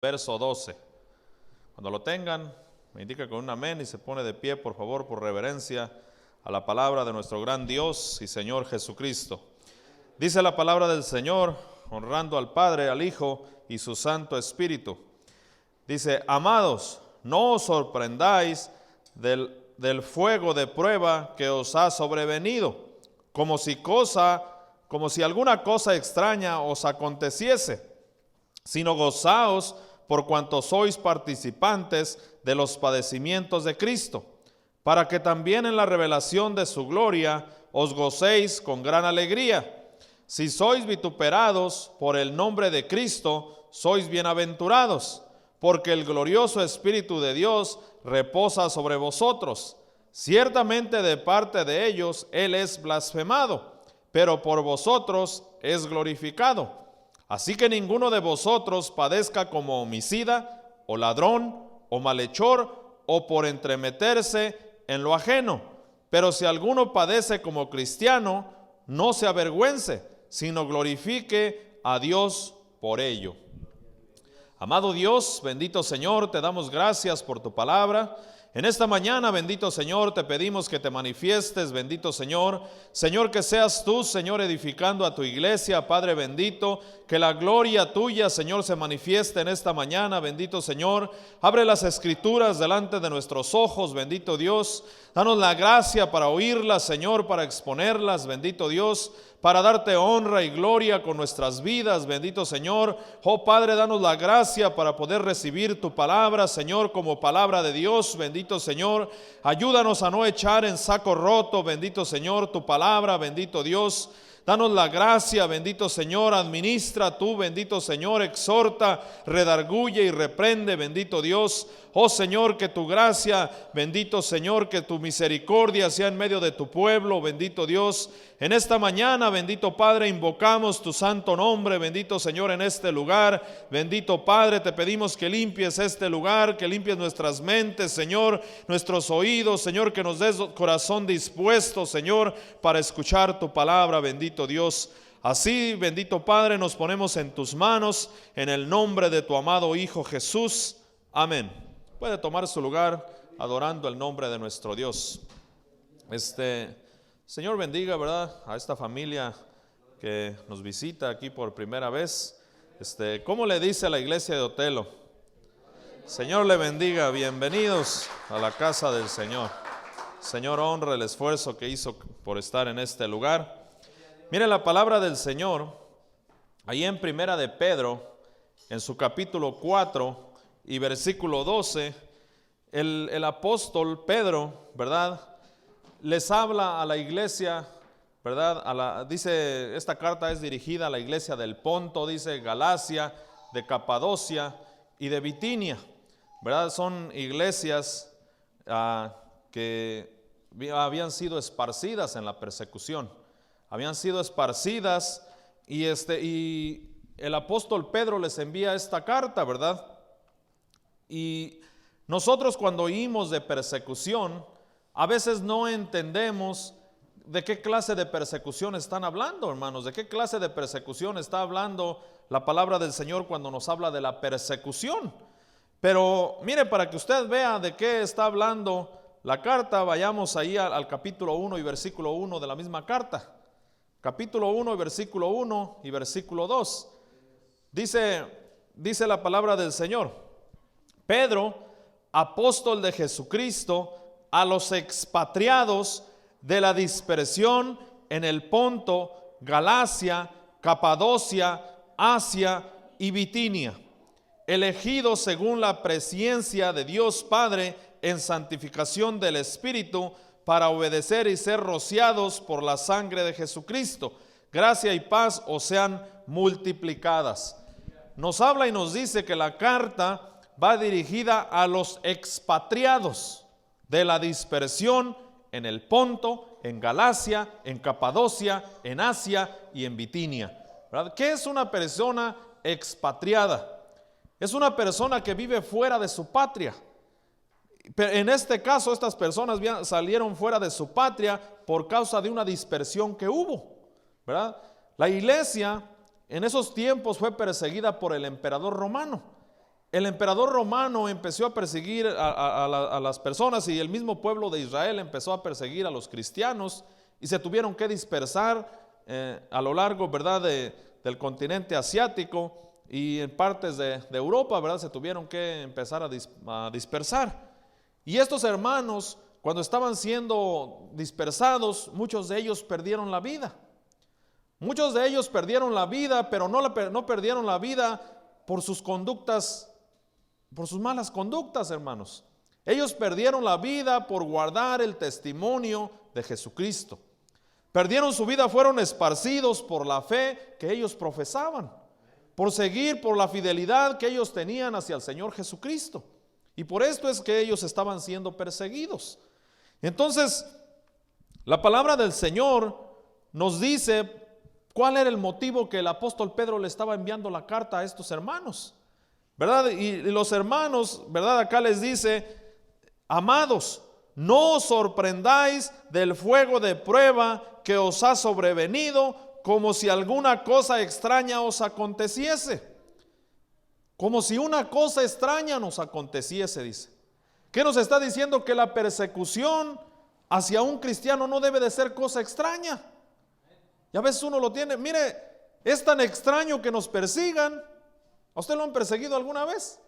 verso 12. Cuando lo tengan, me indica con un amén y se pone de pie, por favor, por reverencia a la palabra de nuestro gran Dios y Señor Jesucristo. Dice la palabra del Señor, honrando al Padre, al Hijo y su Santo Espíritu. Dice: amados, no os sorprendáis del fuego de prueba que os ha sobrevenido, como si alguna cosa extraña os aconteciese, sino gozaos por cuanto sois participantes de los padecimientos de Cristo, para que también en la revelación de su gloria os gocéis con gran alegría. Si sois vituperados por el nombre de Cristo, sois bienaventurados, porque el glorioso Espíritu de Dios reposa sobre vosotros. Ciertamente de parte de ellos Él es blasfemado, pero por vosotros es glorificado. Así que ninguno de vosotros padezca como homicida, o ladrón, o malhechor, o por entremeterse en lo ajeno. Pero si alguno padece como cristiano, no se avergüence, sino glorifique a Dios por ello. Amado Dios, bendito Señor, te damos gracias por tu palabra. En esta mañana, bendito Señor, te pedimos que te manifiestes, bendito Señor. Señor, que seas tú, Señor, edificando a tu iglesia, Padre bendito. Que la gloria tuya, Señor, se manifieste en esta mañana, bendito Señor. Abre las escrituras delante de nuestros ojos, bendito Dios. Danos la gracia para oírlas, Señor, para exponerlas, bendito Dios, para darte honra y gloria con nuestras vidas, bendito Señor. Oh Padre, danos la gracia para poder recibir tu palabra, Señor, como palabra de Dios, bendito Señor. Ayúdanos a no echar en saco roto, bendito Señor, tu palabra, bendito Dios. Danos la gracia, bendito Señor, administra tú, bendito Señor, exhorta, redarguye y reprende, bendito Dios. Oh Señor, que tu gracia, bendito Señor, que tu misericordia sea en medio de tu pueblo, bendito Dios. En esta mañana, bendito Padre, invocamos tu santo nombre, bendito Señor, en este lugar. Bendito Padre, te pedimos que limpies este lugar, que limpies nuestras mentes, Señor, nuestros oídos, Señor, que nos des corazón dispuesto, Señor, para escuchar tu palabra, bendito Dios. Así, bendito Padre, nos ponemos en tus manos, en el nombre de tu amado Hijo Jesús. Amén. Puede tomar su lugar adorando el nombre de nuestro Dios. Señor bendiga, ¿verdad?, a esta familia que nos visita aquí por primera vez. ¿Cómo le dice a la iglesia de Otelo? Señor le bendiga, bienvenidos a la casa del Señor. Señor honra el esfuerzo que hizo por estar en este lugar. Mire la palabra del Señor, ahí en Primera de Pedro, en su capítulo 4 y versículo 12, el apóstol Pedro, ¿verdad?, les habla a la iglesia, ¿verdad? Dice, esta carta es dirigida a la iglesia del Ponto, dice Galacia, de Capadocia y de Bitinia, ¿verdad? Son iglesias que habían sido esparcidas en la persecución, habían sido esparcidas y el apóstol Pedro les envía esta carta, ¿verdad? Y nosotros cuando oímos de persecución, a veces no entendemos de qué clase de persecución están hablando, hermanos, de qué clase de persecución está hablando la palabra del Señor cuando nos habla de la persecución. Pero mire, para que usted vea de qué está hablando la carta, vayamos ahí al capítulo 1 y versículo 1 de la misma carta. Capítulo 1 y versículo 1 y versículo 2. Dice la palabra del Señor: Pedro, apóstol de Jesucristo, a los expatriados de la dispersión en el Ponto, Galacia, Capadocia, Asia y Bitinia, elegidos según la presciencia de Dios Padre en santificación del Espíritu, para obedecer y ser rociados por la sangre de Jesucristo. Gracia y paz os sean multiplicadas. Nos habla y nos dice que la carta va dirigida a los expatriados de la dispersión en el Ponto, en Galacia, en Capadocia, en Asia y en Bitinia, ¿verdad? ¿Qué es una persona expatriada? Es una persona que vive fuera de su patria. Pero en este caso, estas personas salieron fuera de su patria por causa de una dispersión que hubo, ¿verdad? La iglesia en esos tiempos fue perseguida por el emperador romano. el emperador romano empezó a perseguir a las personas, y el mismo pueblo de Israel empezó a perseguir a los cristianos, y se tuvieron que dispersar a lo largo, ¿verdad?, del continente asiático, y en partes de Europa, ¿verdad?, se tuvieron que empezar a dispersar. Y estos hermanos, cuando estaban siendo dispersados, muchos de ellos perdieron la vida. Muchos de ellos perdieron la vida, pero no perdieron la vida por sus conductas, por sus malas conductas, hermanos. Ellos perdieron la vida por guardar el testimonio de Jesucristo. Perdieron su vida, fueron esparcidos por la fe que ellos profesaban, por seguir, por la fidelidad que ellos tenían hacia el Señor Jesucristo. Y por esto es que ellos estaban siendo perseguidos. Entonces, la palabra del Señor nos dice cuál era el motivo que el apóstol Pedro le estaba enviando la carta a estos hermanos, ¿verdad? Y los hermanos, ¿verdad?, acá les dice: amados, no os sorprendáis del fuego de prueba que os ha sobrevenido, como si alguna cosa extraña os aconteciese. Como si una cosa extraña nos aconteciese, dice. ¿Qué nos está diciendo? Que la persecución hacia un cristiano no debe de ser cosa extraña. Y a veces uno lo tiene, mire, es tan extraño que nos persigan. ¿A usted lo han perseguido alguna vez?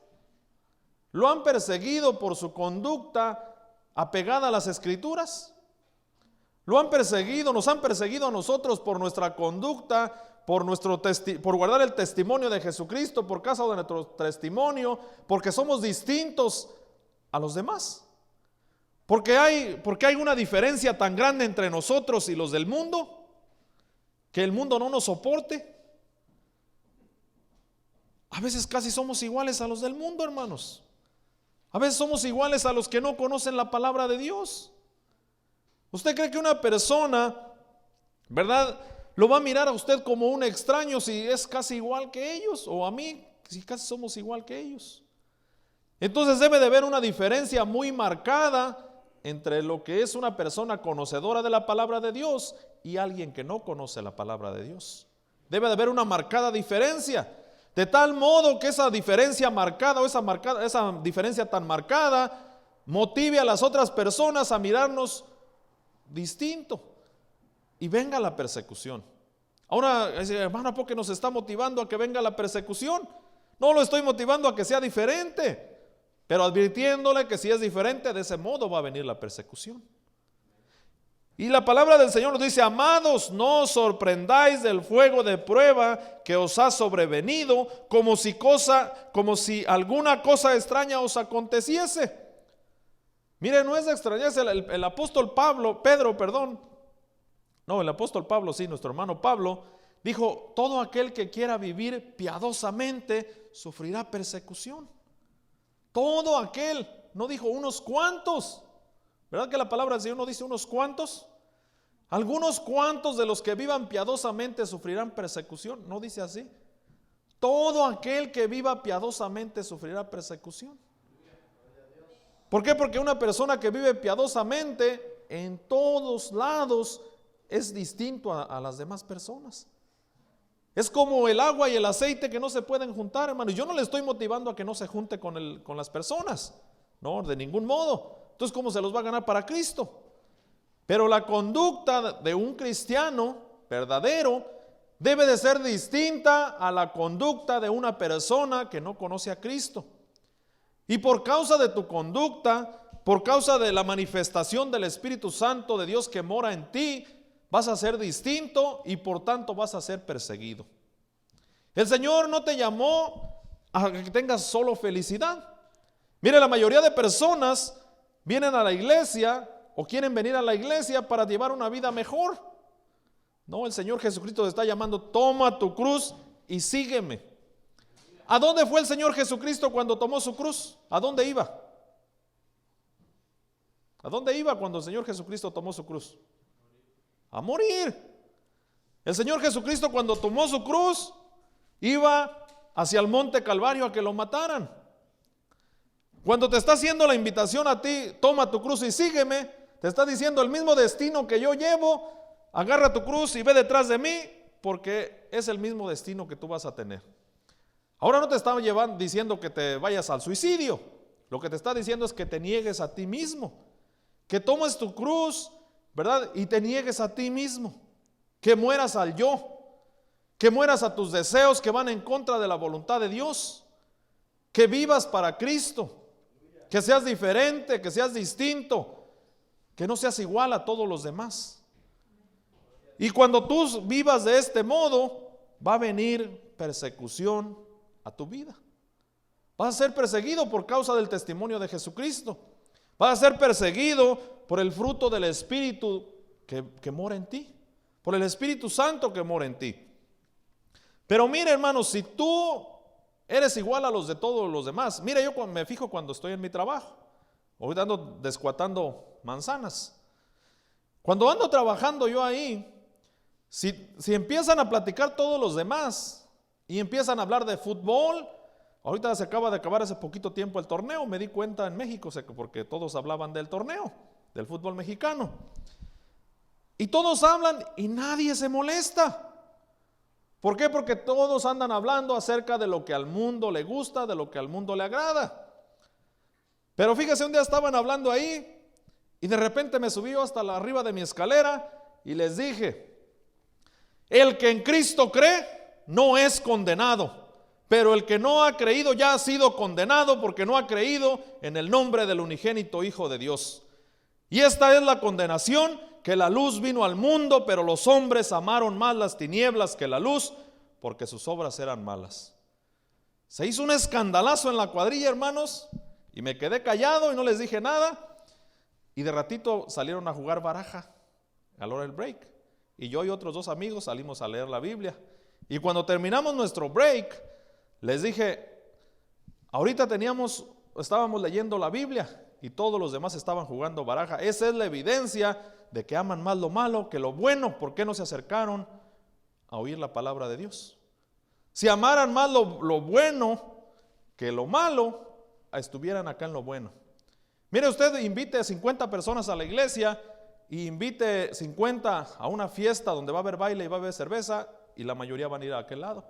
¿Lo han perseguido por su conducta apegada a las Escrituras? ¿Lo han perseguido, nos han perseguido a nosotros por nuestra conducta, por guardar el testimonio de Jesucristo, por causa de nuestro testimonio, porque somos distintos a los demás? Porque hay una diferencia tan grande entre nosotros y los del mundo, que el mundo no nos soporte. A veces casi somos iguales a los del mundo, hermanos. A veces somos iguales a los que no conocen la palabra de Dios. ¿Usted cree que una persona, ¿verdad?, lo va a mirar a usted como un extraño si es casi igual que ellos? O a mí, si casi somos igual que ellos. Entonces debe de haber una diferencia muy marcada entre lo que es una persona conocedora de la palabra de Dios y alguien que no conoce la palabra de Dios. Debe de haber una marcada diferencia, de tal modo que esa diferencia marcada o esa diferencia tan marcada motive a las otras personas a mirarnos distinto y venga la persecución. Ahora, hermano, ¿por qué nos está motivando a que venga la persecución? No lo estoy motivando a que sea diferente, pero advirtiéndole que si es diferente, de ese modo va a venir la persecución. Y la palabra del Señor nos dice: amados, no os sorprendáis del fuego de prueba que os ha sobrevenido, como si alguna cosa extraña os aconteciese. Mire, no es de extrañarse. El apóstol nuestro hermano Pablo, dijo: todo aquel que quiera vivir piadosamente sufrirá persecución. Todo aquel, no dijo unos cuantos. ¿Verdad que la palabra del Señor no dice unos cuantos? Algunos cuantos de los que vivan piadosamente sufrirán persecución. No dice así. Todo aquel que viva piadosamente sufrirá persecución. ¿Por qué? Porque una persona que vive piadosamente en todos lados es distinto a las demás personas. Es como el agua y el aceite que no se pueden juntar, hermano. Y yo no le estoy motivando a que no se junte con las personas. No, de ningún modo. Entonces, ¿cómo se los va a ganar para Cristo? Pero la conducta de un cristiano verdadero debe de ser distinta a la conducta de una persona que no conoce a Cristo. Y por causa de tu conducta, por causa de la manifestación del Espíritu Santo de Dios que mora en ti, vas a ser distinto y por tanto vas a ser perseguido. El Señor no te llamó a que tengas solo felicidad. Mire, la mayoría de personas vienen a la iglesia o quieren venir a la iglesia para llevar una vida mejor. No, el Señor Jesucristo te está llamando: toma tu cruz y sígueme. ¿A dónde fue el Señor Jesucristo cuando tomó su cruz? ¿A dónde iba? ¿A dónde iba cuando el Señor Jesucristo tomó su cruz? A morir. El Señor Jesucristo, cuando tomó su cruz, iba hacia el monte Calvario a que lo mataran. Cuando te está haciendo la invitación a ti: toma tu cruz y sígueme, te está diciendo: el mismo destino que yo llevo, agarra tu cruz y ve detrás de mí, porque es el mismo destino que tú vas a tener. Ahora no te está diciendo que te vayas al suicidio. Lo que te está diciendo es que te niegues a ti mismo, que tomes tu cruz, ¿verdad? Y te niegues a ti mismo, que mueras al yo, que mueras a tus deseos que van en contra de la voluntad de Dios, que vivas para Cristo, que seas diferente, que seas distinto, que no seas igual a todos los demás. Y cuando tú vivas de este modo, va a venir persecución a tu vida. Vas a ser perseguido por causa del testimonio de Jesucristo. Vas a ser perseguido por el fruto del Espíritu que mora en ti, por el Espíritu Santo que mora en ti. Pero mire, hermanos, si tú eres igual a los de todos los demás, mire, yo me fijo cuando estoy en mi trabajo, ahorita ando descuatando manzanas. Cuando ando trabajando yo ahí, si empiezan a platicar todos los demás y empiezan a hablar de fútbol, ahorita se acaba de acabar hace poquito tiempo el torneo, me di cuenta en México, porque todos hablaban del torneo, del fútbol mexicano. Y todos hablan y nadie se molesta. ¿Por qué? Porque todos andan hablando acerca de lo que al mundo le gusta, de lo que al mundo le agrada. Pero fíjese, un día estaban hablando ahí y de repente me subí hasta arriba de mi escalera y les dije: el que en Cristo cree no es condenado, pero el que no ha creído ya ha sido condenado porque no ha creído en el nombre del unigénito Hijo de Dios. Y esta es la condenación, que la luz vino al mundo, pero los hombres amaron más las tinieblas que la luz, porque sus obras eran malas. Se hizo un escandalazo en la cuadrilla, hermanos, y me quedé callado y no les dije nada. Y de ratito salieron a jugar baraja a la hora del break. Y yo y otros 2 amigos salimos a leer la Biblia. Y cuando terminamos nuestro break, les dije: ahorita estábamos leyendo la Biblia y todos los demás estaban jugando baraja. Esa es la evidencia de que aman más lo malo que lo bueno. ¿Por qué no se acercaron a oír la palabra de Dios? Si amaran más lo bueno que lo malo, estuvieran acá en lo bueno. Mire, usted invite a 50 personas a la iglesia y invite 50 a una fiesta donde va a haber baile y va a haber cerveza, y la mayoría van a ir a aquel lado.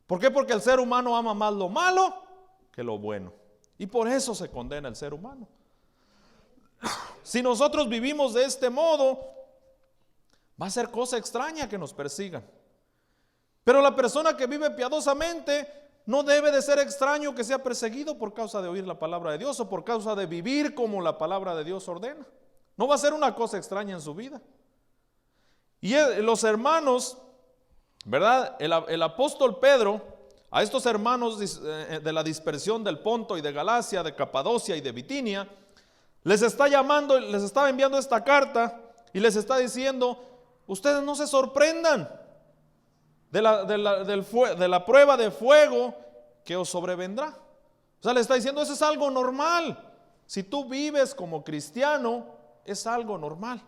¿Por qué? Porque el ser humano ama más lo malo que lo bueno, y por eso se condena el ser humano. Si nosotros vivimos de este modo, va a ser cosa extraña que nos persigan. Pero la persona que vive piadosamente no debe de ser extraño que sea perseguido por causa de oír la palabra de Dios o por causa de vivir como la palabra de Dios ordena. No va a ser una cosa extraña en su vida. Y los hermanos, ¿verdad? El apóstol Pedro, a estos hermanos de la dispersión del Ponto y de Galacia, de Capadocia y de Bitinia, les está llamando, les está enviando esta carta y les está diciendo: ustedes no se sorprendan de la prueba de fuego que os sobrevendrá. O sea, le está diciendo: eso es algo normal. Si tú vives como cristiano, es algo normal.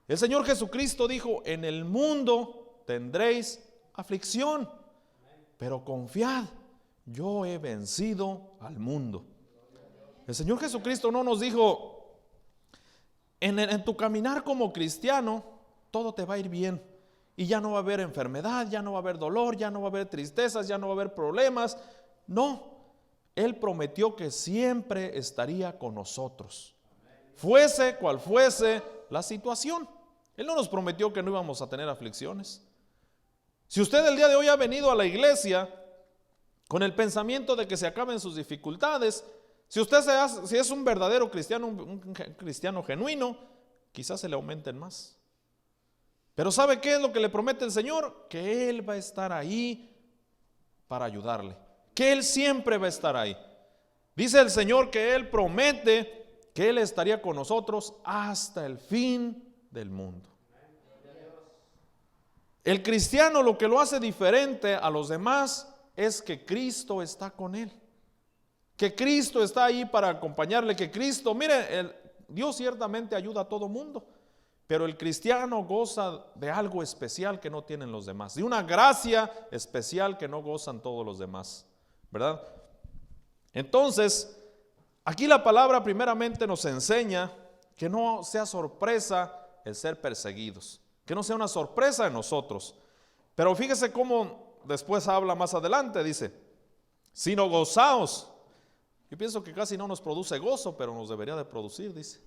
El Señor Jesucristo dijo: en el mundo tendréis aflicción, pero confiad, yo he vencido al mundo. El Señor Jesucristo no nos dijo: en tu caminar como cristiano todo te va a ir bien y ya no va a haber enfermedad, ya no va a haber dolor, ya no va a haber tristezas, ya no va a haber problemas. No, Él prometió que siempre estaría con nosotros, fuese cual fuese la situación. Él no nos prometió que no íbamos a tener aflicciones. Si usted el día de hoy ha venido a la iglesia con el pensamiento de que se acaben sus dificultades, si es un verdadero cristiano, un cristiano genuino, quizás se le aumenten más. Pero ¿sabe qué es lo que le promete el Señor? Que Él va a estar ahí para ayudarle, que Él siempre va a estar ahí. Dice el Señor que Él promete que Él estaría con nosotros hasta el fin del mundo. El cristiano, lo que lo hace diferente a los demás es que Cristo está con él, que Cristo está ahí para acompañarle, que Cristo, mire, Dios ciertamente ayuda a todo mundo, pero el cristiano goza de algo especial que no tienen los demás, de una gracia especial que no gozan todos los demás, ¿verdad? Entonces, aquí la palabra primeramente nos enseña que no sea sorpresa el ser perseguidos, que no sea una sorpresa en nosotros. Pero fíjese cómo después habla más adelante, dice: sino gozaos. Yo pienso que casi no nos produce gozo, pero nos debería de producir, dice.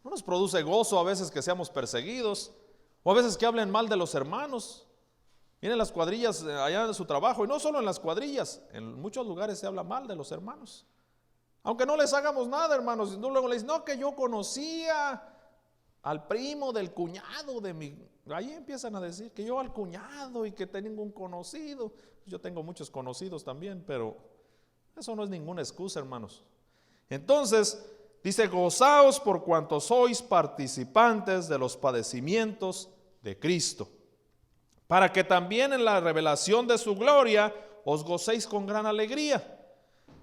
No nos produce gozo a veces que seamos perseguidos, o a veces que hablen mal de los hermanos. Miren las cuadrillas allá en su trabajo, y no solo en las cuadrillas, en muchos lugares se habla mal de los hermanos. Aunque no les hagamos nada, hermanos, y luego les dicen, no, que yo conocía al primo del cuñado de mi... Ahí empiezan a decir que yo al cuñado y que tengo un conocido. Yo tengo muchos conocidos también, pero eso no es ninguna excusa, hermanos. Entonces, dice, gozaos por cuanto sois participantes de los padecimientos de Cristo, para que también en la revelación de su gloria os gocéis con gran alegría.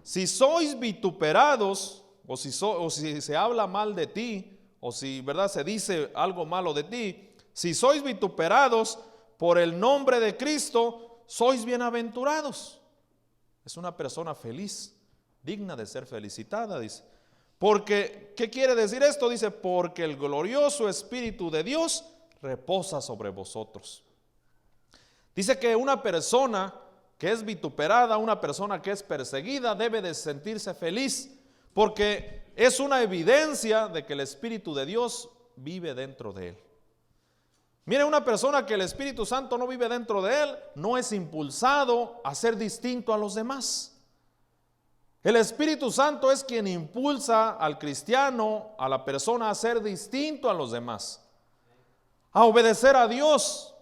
Si sois vituperados, o si se habla mal de ti, o si, ¿verdad?, se dice algo malo de ti, si sois vituperados por el nombre de Cristo, sois bienaventurados. Es una persona feliz, digna de ser felicitada, dice. Porque, ¿qué quiere decir esto? Dice, porque el glorioso Espíritu de Dios reposa sobre vosotros. Dice que una persona que es vituperada, una persona que es perseguida, debe de sentirse feliz, porque es una evidencia de que el Espíritu de Dios vive dentro de él. Mire, una persona que el Espíritu Santo no vive dentro de él, no es impulsado a ser distinto a los demás. El Espíritu Santo es quien impulsa al cristiano, a la persona, a ser distinto a los demás, a obedecer a Dios,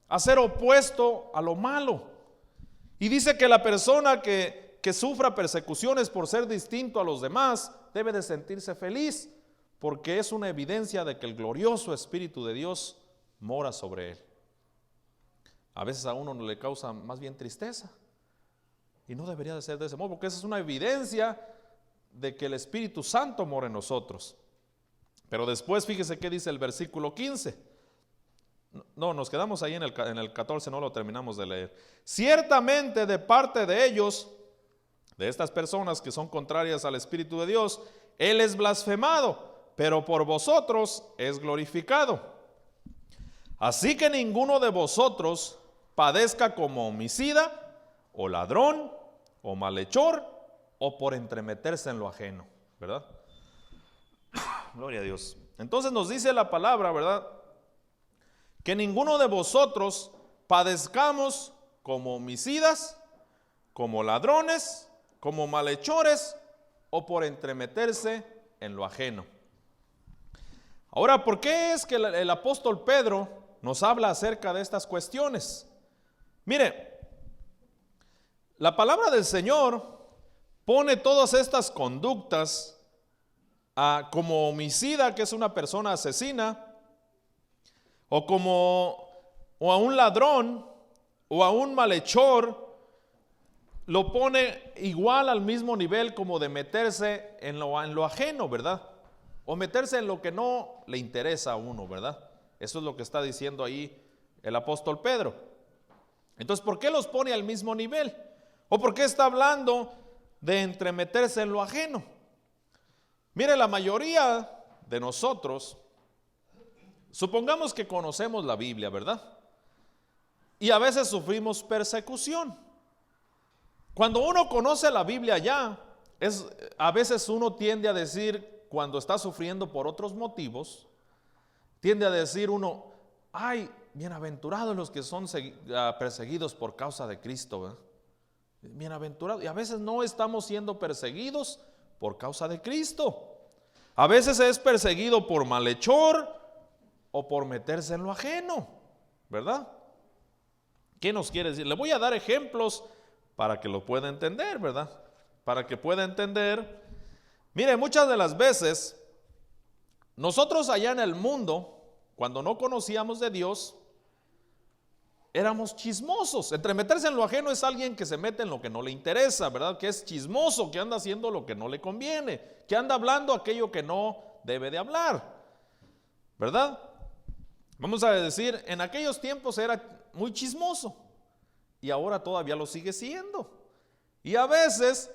a ser opuesto a lo malo. Y dice que la persona que sufra persecuciones por ser distinto a los demás debe de sentirse feliz, porque es una evidencia de que el glorioso Espíritu de Dios mora sobre él. A veces a uno le causa más bien tristeza, y no debería de ser de ese modo, porque esa es una evidencia de que el Espíritu Santo mora en nosotros. Pero después fíjese qué dice el versículo 15. No, nos quedamos ahí en el 14, no lo terminamos de leer. Ciertamente de parte de ellos, de estas personas que son contrarias al Espíritu de Dios, Él es blasfemado, pero por vosotros es glorificado. Así que ninguno de vosotros padezca como homicida, o ladrón, o malhechor, o por entremeterse en lo ajeno, ¿verdad? Gloria a Dios. Entonces nos dice la palabra, ¿verdad?, que ninguno de vosotros padezcamos como homicidas, como ladrones, como malhechores, o por entremeterse en lo ajeno. Ahora, ¿por qué es que el apóstol Pedro nos habla acerca de estas cuestiones? Mire, la palabra del Señor pone todas estas conductas como homicida, que es una persona asesina, o a un ladrón, o a un malhechor, lo pone igual al mismo nivel como de meterse en lo ajeno, ¿verdad? O meterse en lo que no le interesa a uno, ¿verdad? Eso es lo que está diciendo ahí el apóstol Pedro. Entonces, ¿por qué los pone al mismo nivel? ¿O por qué está hablando de entremeterse en lo ajeno? Mire, la mayoría de nosotros, supongamos que conocemos la Biblia, ¿verdad? Y a veces sufrimos persecución. Cuando uno conoce la Biblia ya, a veces uno tiende a decir, cuando está sufriendo por otros motivos, tiende a decir uno, ay, bienaventurados los que son perseguidos por causa de Cristo, ¿verdad? Bienaventurados. Y a veces no estamos siendo perseguidos por causa de Cristo. A veces es perseguido por malhechor o por meterse en lo ajeno, ¿verdad? ¿Qué nos quiere decir? Le voy a dar ejemplos para que lo pueda entender, ¿verdad? Para que pueda entender. Mire, muchas de las veces, nosotros allá en el mundo, cuando no conocíamos de Dios, éramos chismosos. Entremeterse en lo ajeno es alguien que se mete en lo que no le interesa, ¿verdad? Que es chismoso, que anda haciendo lo que no le conviene, que anda hablando aquello que no debe de hablar, ¿verdad? Vamos a decir, en aquellos tiempos era muy chismoso y ahora todavía lo sigue siendo. Y a veces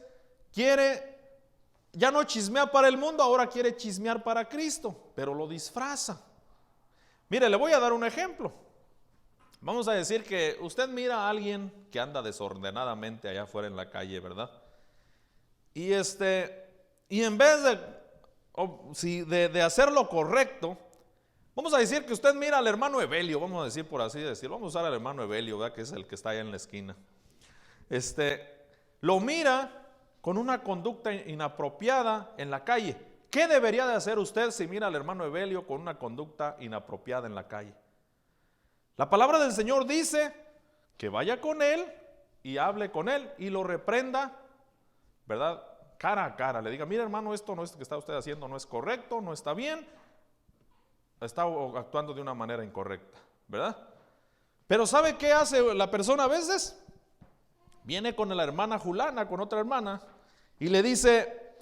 ya no chismea para el mundo, ahora quiere chismear para Cristo, pero lo disfraza. Mire, le voy a dar un ejemplo. Vamos a decir que usted mira a alguien que anda desordenadamente allá afuera en la calle, ¿verdad? Y en vez de hacer lo correcto, vamos a decir que usted mira al hermano Evelio, vamos a decir por así decirlo, vamos a usar al hermano Evelio, ¿verdad? Que es el que está allá en la esquina. Lo mira con una conducta inapropiada en la calle. ¿Qué debería de hacer usted si mira al hermano Evelio con una conducta inapropiada en la calle? La palabra del Señor dice que vaya con él y hable con él y lo reprenda, ¿verdad? Cara a cara, le diga, mira hermano, esto no es que está usted haciendo, no es correcto, no está bien, está actuando de una manera incorrecta, ¿verdad? Pero ¿sabe qué hace la persona a veces? Viene con la hermana Julana, con otra hermana, y le dice,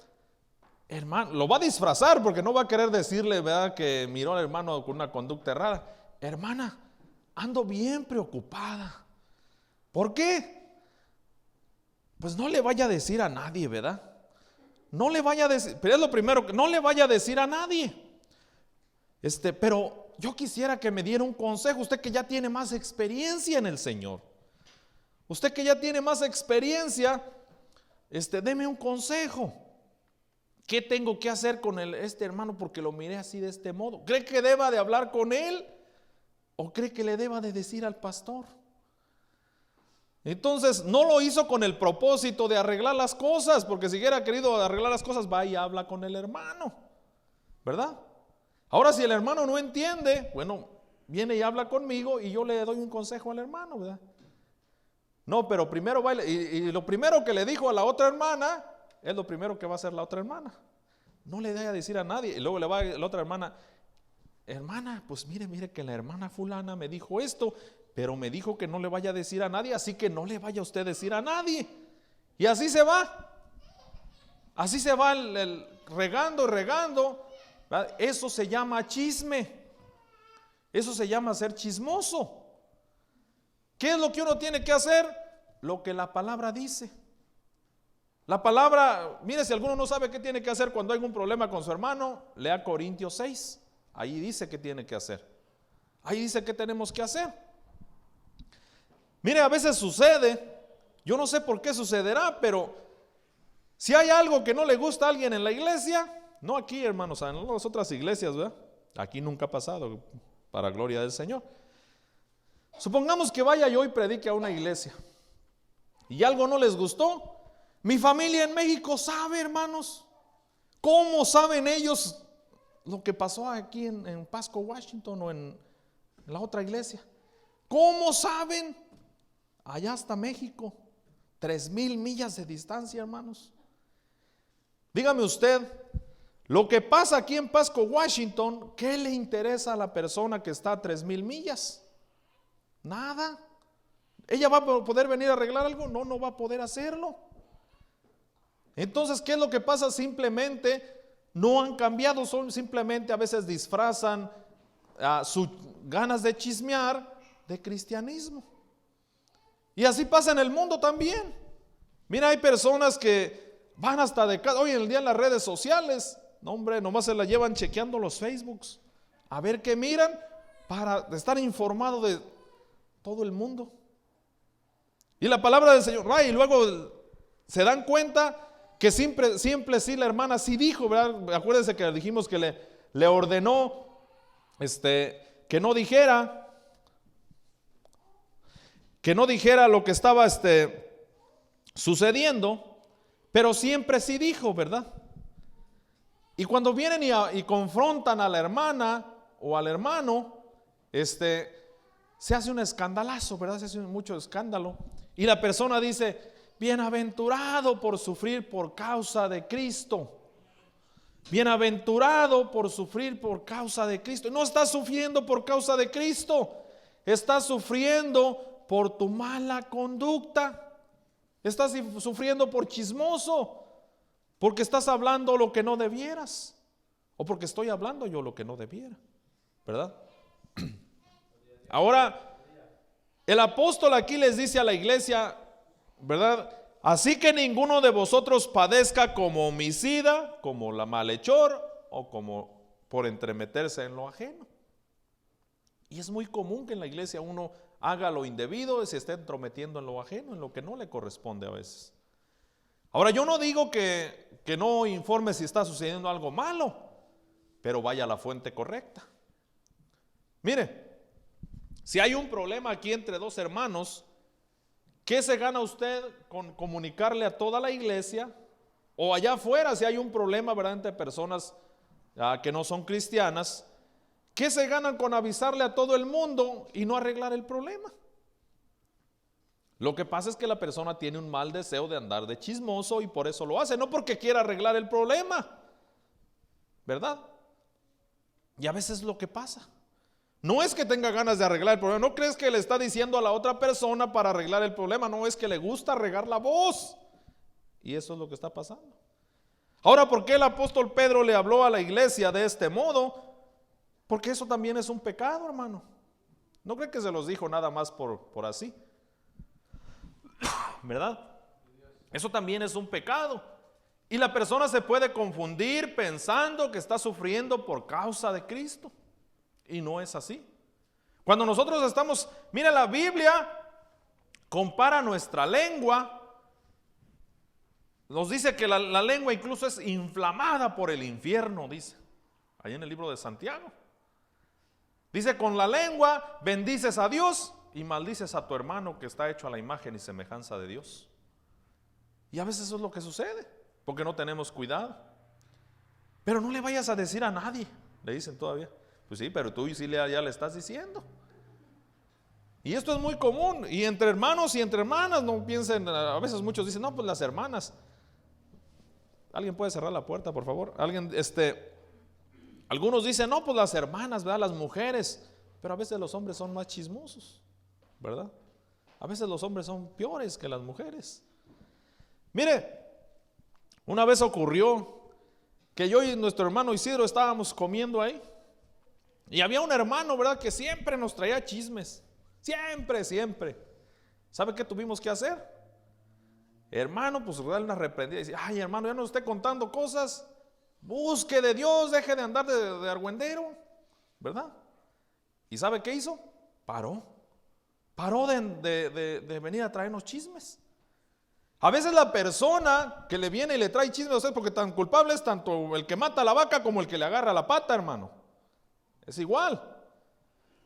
hermano, lo va a disfrazar porque no va a querer decirle, ¿verdad?, que miró al hermano con una conducta errada. Hermana, ando bien preocupada. ¿Por qué? Pues no le vaya a decir a nadie, ¿verdad? No le vaya a decir, pero es lo primero, que no le vaya a decir a nadie. Pero yo quisiera que me diera un consejo, usted que ya tiene más experiencia en el Señor. Usted que ya tiene más experiencia, deme un consejo. ¿Qué tengo que hacer con este hermano porque lo miré así de este modo? ¿Cree que deba de hablar con él o cree que le deba de decir al pastor? Entonces no lo hizo con el propósito de arreglar las cosas, porque si hubiera querido arreglar las cosas, va y habla con el hermano, ¿verdad? Ahora si el hermano no entiende, bueno, viene y habla conmigo y yo le doy un consejo al hermano, ¿verdad? No, pero primero va y lo primero que le dijo a la otra hermana es lo primero que va a hacer la otra hermana. No le vaya a decir a nadie. Y luego le va a la otra hermana, hermana, pues mire que la hermana fulana me dijo esto, pero me dijo que no le vaya a decir a nadie, así que no le vaya usted a decir a nadie. Y así se va. Así se va regando, ¿verdad? Eso se llama chisme. Eso se llama ser chismoso. ¿Qué es lo que uno tiene que hacer? Lo que la palabra dice. La palabra, mire, si alguno no sabe qué tiene que hacer cuando hay un problema con su hermano, lea Corintios 6. Ahí dice qué tiene que hacer. Ahí dice qué tenemos que hacer. Mire, a veces sucede, yo no sé por qué sucederá, pero si hay algo que no le gusta a alguien en la iglesia, no aquí, hermanos, en las otras iglesias, ¿verdad? Aquí nunca ha pasado, para gloria del Señor. Supongamos que vaya yo y predique a una iglesia y algo no les gustó. Mi familia en México sabe, hermanos. ¿Cómo saben ellos lo que pasó aquí en Pasco, Washington, o en la otra iglesia? ¿Cómo saben? Allá hasta México, 3,000 millas de distancia, hermanos. Dígame usted, lo que pasa aquí en Pasco, Washington, ¿qué le interesa a la persona que está a 3,000 millas? Nada. ¿Ella va a poder venir a arreglar algo? No, no va a poder hacerlo. Entonces, ¿qué es lo que pasa? Simplemente no han cambiado, simplemente a veces disfrazan sus ganas de chismear de cristianismo. Y así pasa en el mundo también. Mira, hay personas que van hasta de casa, hoy en el día en las redes sociales, no hombre, nomás se la llevan chequeando los Facebooks, a ver qué miran para estar informado de todo el mundo. Y la palabra del Señor, y luego se dan cuenta que siempre sí la hermana sí dijo, ¿verdad? Acuérdense que dijimos que le ordenó que no dijera lo que estaba sucediendo, pero siempre sí dijo, ¿verdad? Y cuando vienen y confrontan a la hermana o al hermano, se hace un escandalazo, ¿verdad? Se hace mucho escándalo. Y la persona dice, bienaventurado por sufrir por causa de Cristo. Bienaventurado por sufrir por causa de Cristo. No estás sufriendo por causa de Cristo. Estás sufriendo por tu mala conducta. Estás sufriendo por chismoso. Porque estás hablando lo que no debieras. O porque estoy hablando yo lo que no debiera. ¿Verdad? Ahora, el apóstol aquí les dice a la iglesia, ¿verdad? Así que ninguno de vosotros padezca como homicida, como la malhechor o como por entremeterse en lo ajeno. Y es muy común que en la iglesia uno haga lo indebido, se esté entrometiendo en lo ajeno, en lo que no le corresponde a veces. Ahora, yo no digo que no informe si está sucediendo algo malo, pero vaya a la fuente correcta. Mire, si hay un problema aquí entre dos hermanos, ¿qué se gana usted con comunicarle a toda la iglesia? O allá afuera, si hay un problema, ¿verdad?, entre personas que no son cristianas, ¿qué se ganan con avisarle a todo el mundo y no arreglar el problema? Lo que pasa es que la persona tiene un mal deseo de andar de chismoso y por eso lo hace, no porque quiera arreglar el problema, ¿verdad? Y a veces es lo que pasa. No es que tenga ganas de arreglar el problema, no crees que le está diciendo a la otra persona para arreglar el problema, no, es que le gusta regar la voz. Y eso es lo que está pasando. Ahora, ¿por qué el apóstol Pedro le habló a la iglesia de este modo? Porque eso también es un pecado, hermano. No cree que se los dijo nada más por así, ¿verdad? Eso también es un pecado. Y la persona se puede confundir pensando que está sufriendo por causa de Cristo. Y no es así. Cuando nosotros estamos, mira, la Biblia compara nuestra lengua. Nos dice que la lengua incluso es inflamada por el infierno, dice, ahí en el libro de Santiago. Dice, con la lengua bendices a Dios y maldices a tu hermano que está hecho a la imagen y semejanza de Dios. Y a veces eso es lo que sucede, porque no tenemos cuidado. Pero no le vayas a decir a nadie, le dicen todavía. Pues sí, pero tú sí ya le estás diciendo. Y esto es muy común, y entre hermanos y entre hermanas, no piensen, a veces muchos dicen, no, pues las hermanas. ¿Alguien puede cerrar la puerta, por favor? Algunos dicen, no, pues las hermanas, ¿verdad? Las mujeres. Pero a veces los hombres son más chismosos, ¿verdad? A veces los hombres son peores que las mujeres. Mire, una vez ocurrió que yo y nuestro hermano Isidro estábamos comiendo ahí. Y había un hermano, ¿verdad?, que siempre nos traía chismes. Siempre. ¿Sabe qué tuvimos que hacer? Hermano, pues darle una reprendida y decir, ay, hermano, ya no esté contando cosas. Busque de Dios, deje de andar de argüendero, ¿verdad? ¿Y sabe qué hizo? Paró de venir a traernos chismes. A veces la persona que le viene y le trae chismes a usted, porque tan culpable es tanto el que mata a la vaca como el que le agarra la pata, hermano. Es igual.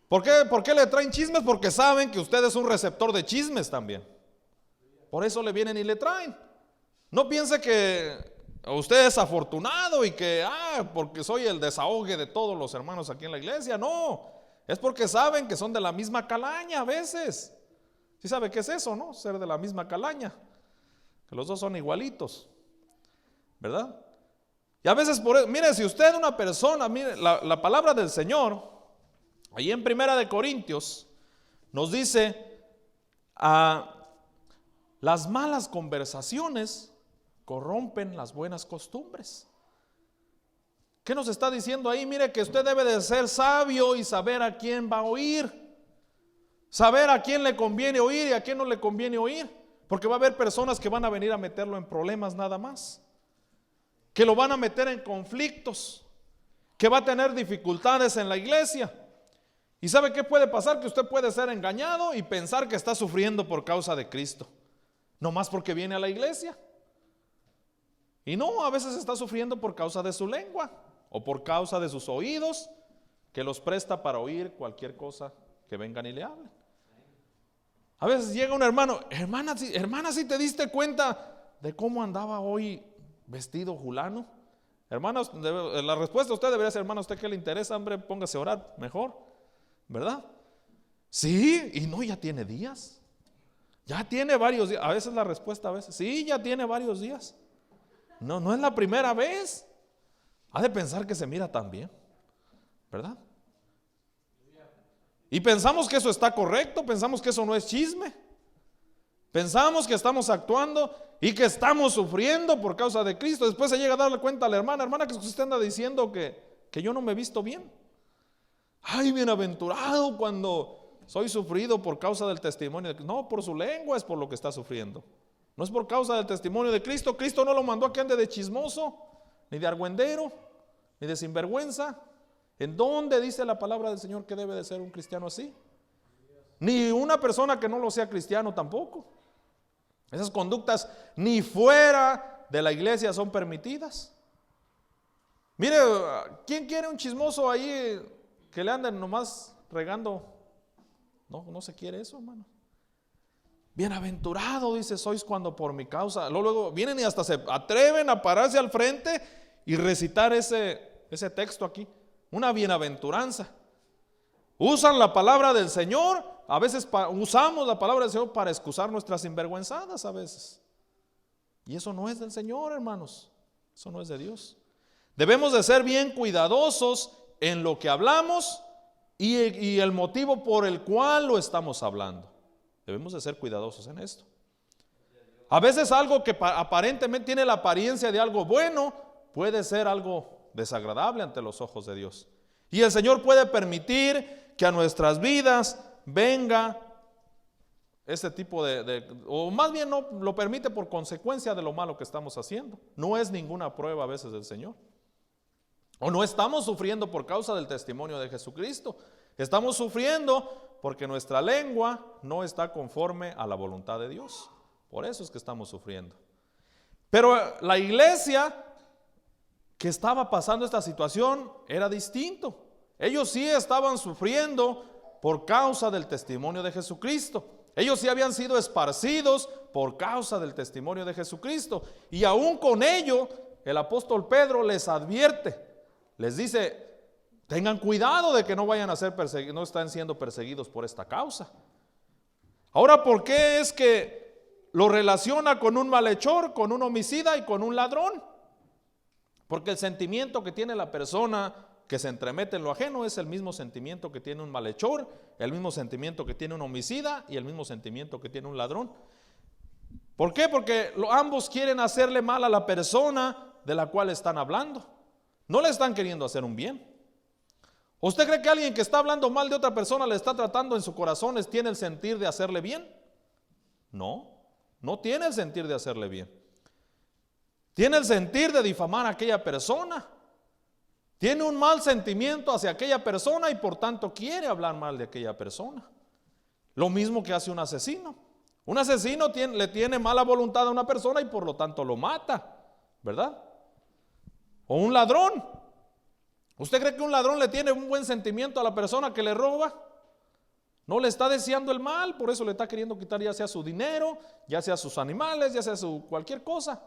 ¿Por qué le traen chismes? Porque saben que usted es un receptor de chismes también. Por eso le vienen y le traen. No piense que usted es afortunado y que, porque soy el desahogue de todos los hermanos aquí en la iglesia. No, es porque saben que son de la misma calaña a veces. ¿Sí sabe qué es eso, no? Ser de la misma calaña. Que los dos son igualitos, ¿verdad? Y a veces, mire, si usted es una persona, mire, la palabra del Señor, ahí en 1 de Corintios, nos dice, las malas conversaciones corrompen las buenas costumbres. ¿Qué nos está diciendo ahí? Mire que usted debe de ser sabio y saber a quién va a oír. Saber a quién le conviene oír y a quién no le conviene oír. Porque va a haber personas que van a venir a meterlo en problemas nada más. Que lo van a meter en conflictos. Que va a tener dificultades en la iglesia. ¿Y sabe qué puede pasar? Que usted puede ser engañado y pensar que está sufriendo por causa de Cristo. No más porque viene a la iglesia. Y no, a veces está sufriendo por causa de su lengua o por causa de sus oídos, que los presta para oír cualquier cosa que vengan y le hablen. A veces llega un hermano, hermana, ¿sí te diste cuenta de cómo andaba hoy vestido Julano? Hermanos, la respuesta a usted debería ser, hermano, ¿a usted qué le interesa? Hombre, póngase a orar mejor, ¿verdad? Sí, y no, ya tiene días. Ya tiene varios días. A veces la respuesta, sí, ya tiene varios días. No es la primera vez. Ha de pensar que se mira tan bien, ¿verdad? Y pensamos que eso está correcto, pensamos que eso no es chisme. Pensamos que estamos actuando y que estamos sufriendo por causa de Cristo. Después se llega a darle cuenta a la hermana, que usted anda diciendo que yo no me he visto bien. Ay, bienaventurado cuando soy sufrido por causa del testimonio. No, por su lengua es por lo que está sufriendo. No es por causa del testimonio de Cristo. Cristo no lo mandó a que ande de chismoso, ni de argüendero, ni de sinvergüenza. ¿En dónde dice la palabra del Señor que debe de ser un cristiano así? Ni una persona que no lo sea cristiano tampoco. Esas conductas ni fuera de la iglesia son permitidas. Mire, ¿quién quiere un chismoso ahí que le anden nomás regando? No se quiere eso, hermano. Bienaventurado, dice, sois cuando por mi causa. Luego vienen y hasta se atreven a pararse al frente y recitar ese texto aquí. Una bienaventuranza. Usan la palabra del Señor. A veces usamos la palabra del Señor para excusar nuestras sinvergüenzadas a veces. Y eso no es del Señor, hermanos. Eso no es de Dios. Debemos de ser bien cuidadosos en lo que hablamos y el motivo por el cual lo estamos hablando. Debemos de ser cuidadosos en esto. A veces algo que aparentemente tiene la apariencia de algo bueno puede ser algo desagradable ante los ojos de Dios. Y el Señor puede permitir que a nuestras vidas venga este tipo o más bien no lo permite por consecuencia de lo malo que estamos haciendo. No es ninguna prueba a veces del Señor. O no estamos sufriendo por causa del testimonio de Jesucristo. Estamos sufriendo porque nuestra lengua no está conforme a la voluntad de Dios. Por eso es que estamos sufriendo. Pero la iglesia que estaba pasando esta situación era distinto. Ellos sí estaban sufriendo por causa del testimonio de Jesucristo. Ellos sí habían sido esparcidos por causa del testimonio de Jesucristo. Y aún con ello, el apóstol Pedro les advierte, les dice: tengan cuidado de que no vayan a ser perseguidos, no están siendo perseguidos por esta causa. Ahora, ¿por qué es que lo relaciona con un malhechor, con un homicida y con un ladrón? Porque el sentimiento que tiene la persona que se entremete en lo ajeno es el mismo sentimiento que tiene un malhechor, el mismo sentimiento que tiene un homicida y el mismo sentimiento que tiene un ladrón. ¿Por qué? Porque ambos quieren hacerle mal a la persona de la cual están hablando. No le están queriendo hacer un bien. ¿Usted cree que alguien que está hablando mal de otra persona le está tratando en su corazón, tiene el sentir de hacerle bien? No tiene el sentir de hacerle bien. Tiene el sentir de difamar a aquella persona. Tiene un mal sentimiento hacia aquella persona y por tanto quiere hablar mal de aquella persona. Lo mismo que hace un asesino. Un asesino le tiene mala voluntad a una persona y por lo tanto lo mata, ¿verdad? O un ladrón. ¿Usted cree que un ladrón le tiene un buen sentimiento a la persona que le roba? No le está deseando el mal, por eso le está queriendo quitar ya sea su dinero, ya sea sus animales, ya sea cualquier cosa.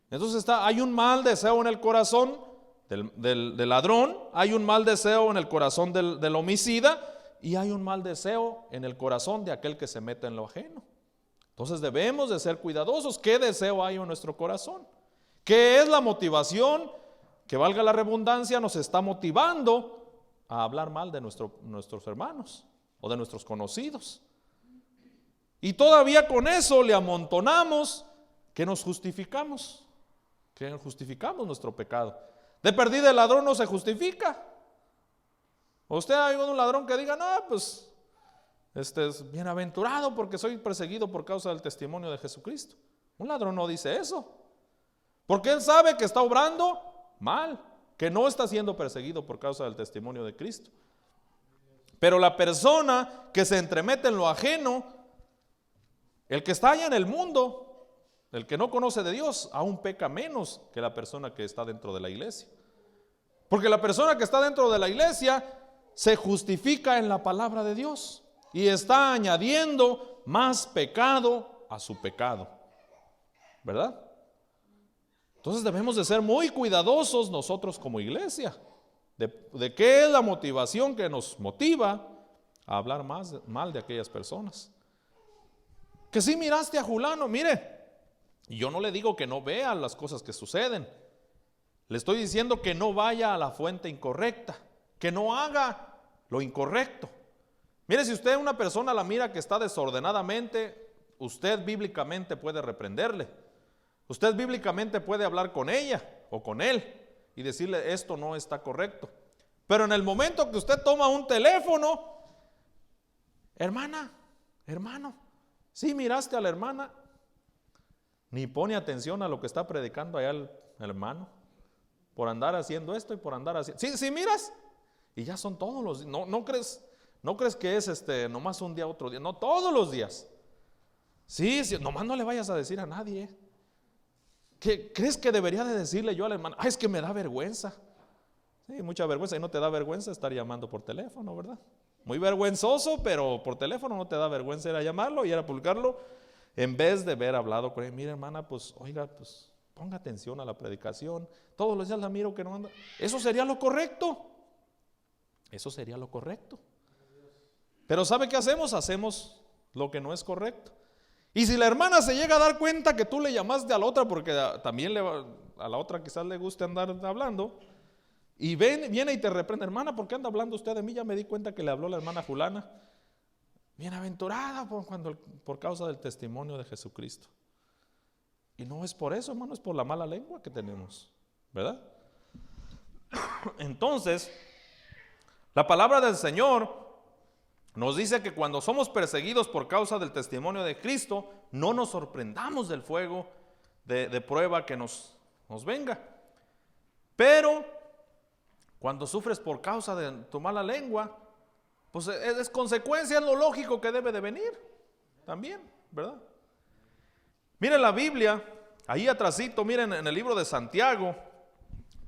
Entonces hay un mal deseo en el corazón del ladrón, hay un mal deseo en el corazón del homicida y hay un mal deseo en el corazón de aquel que se mete en lo ajeno. Entonces debemos de ser cuidadosos. ¿Qué deseo hay en nuestro corazón? ¿Qué es la motivación que, valga la redundancia, nos está motivando a hablar mal de nuestros hermanos o de nuestros conocidos? Y todavía con eso le amontonamos que nos justificamos, nuestro pecado. De perdida el ladrón no se justifica. Usted ha oído un ladrón que diga: no, pues es bienaventurado porque soy perseguido por causa del testimonio de Jesucristo. Un ladrón no dice eso, porque él sabe que está obrando mal, que no está siendo perseguido por causa del testimonio de Cristo. Pero la persona que se entremete en lo ajeno, el que está allá en el mundo, el que no conoce de Dios, aún peca menos que la persona que está dentro de la iglesia. Porque la persona que está dentro de la iglesia se justifica en la palabra de Dios y está añadiendo más pecado a su pecado, ¿verdad? Entonces debemos de ser muy cuidadosos nosotros como iglesia de qué es la motivación que nos motiva a hablar mal de aquellas personas. Que si miraste a Julano, mire, y yo no le digo que no vea las cosas que suceden. Le estoy diciendo que no vaya a la fuente incorrecta, que no haga lo incorrecto. Mire, si usted una persona la mira que está desordenadamente, usted bíblicamente puede reprenderle. Usted bíblicamente puede hablar con ella o con él y decirle: esto no está correcto. Pero en el momento que usted toma un teléfono, hermana, hermano, ¿sí miraste a la hermana? Ni pone atención a lo que está predicando allá el hermano, por andar haciendo esto y por andar haciendo. Sí, miras. Y ya son todos los, no crees, ¿No crees que es nomás un día, otro día? No, todos los días. Sí, nomás no le vayas a decir a nadie. ¿Qué crees que debería de decirle yo a la hermana? Es que me da vergüenza. Sí, mucha vergüenza. Y no te da vergüenza estar llamando por teléfono, ¿verdad? Muy vergüenzoso, pero por teléfono no te da vergüenza ir a llamarlo y ir a publicarlo, en vez de haber hablado con él. Mira, hermana, pues oiga, pues ponga atención a la predicación. Todos los días la miro que no anda. Eso sería lo correcto. Eso sería lo correcto. Pero ¿sabe qué hacemos? Hacemos lo que no es correcto. Y si la hermana se llega a dar cuenta que tú le llamaste a la otra, porque también a la otra quizás le guste andar hablando, y viene y te reprende, hermana, ¿por qué anda hablando usted de mí? Ya me di cuenta que le habló la hermana fulana. Bienaventurada por causa del testimonio de Jesucristo. Y no es por eso, hermano, es por la mala lengua que tenemos, ¿verdad? Entonces, la palabra del Señor nos dice que cuando somos perseguidos por causa del testimonio de Cristo, no nos sorprendamos del fuego de prueba que nos venga. Pero cuando sufres por causa de tu mala lengua, pues es consecuencia, es lo lógico que debe de venir también, ¿verdad? Miren la Biblia, ahí atrásito, miren en el libro de Santiago,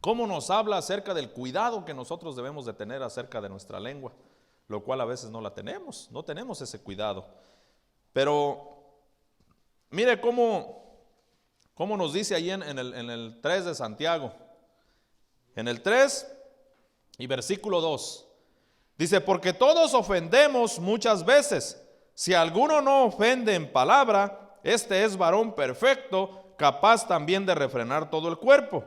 cómo nos habla acerca del cuidado que nosotros debemos de tener acerca de nuestra lengua, lo cual a veces no la tenemos, no tenemos ese cuidado. Pero mire cómo nos dice ahí en el 3 de Santiago, en el 3 y versículo 2, dice, porque todos ofendemos muchas veces. Si alguno no ofende en palabra, este es varón perfecto, capaz también de refrenar todo el cuerpo.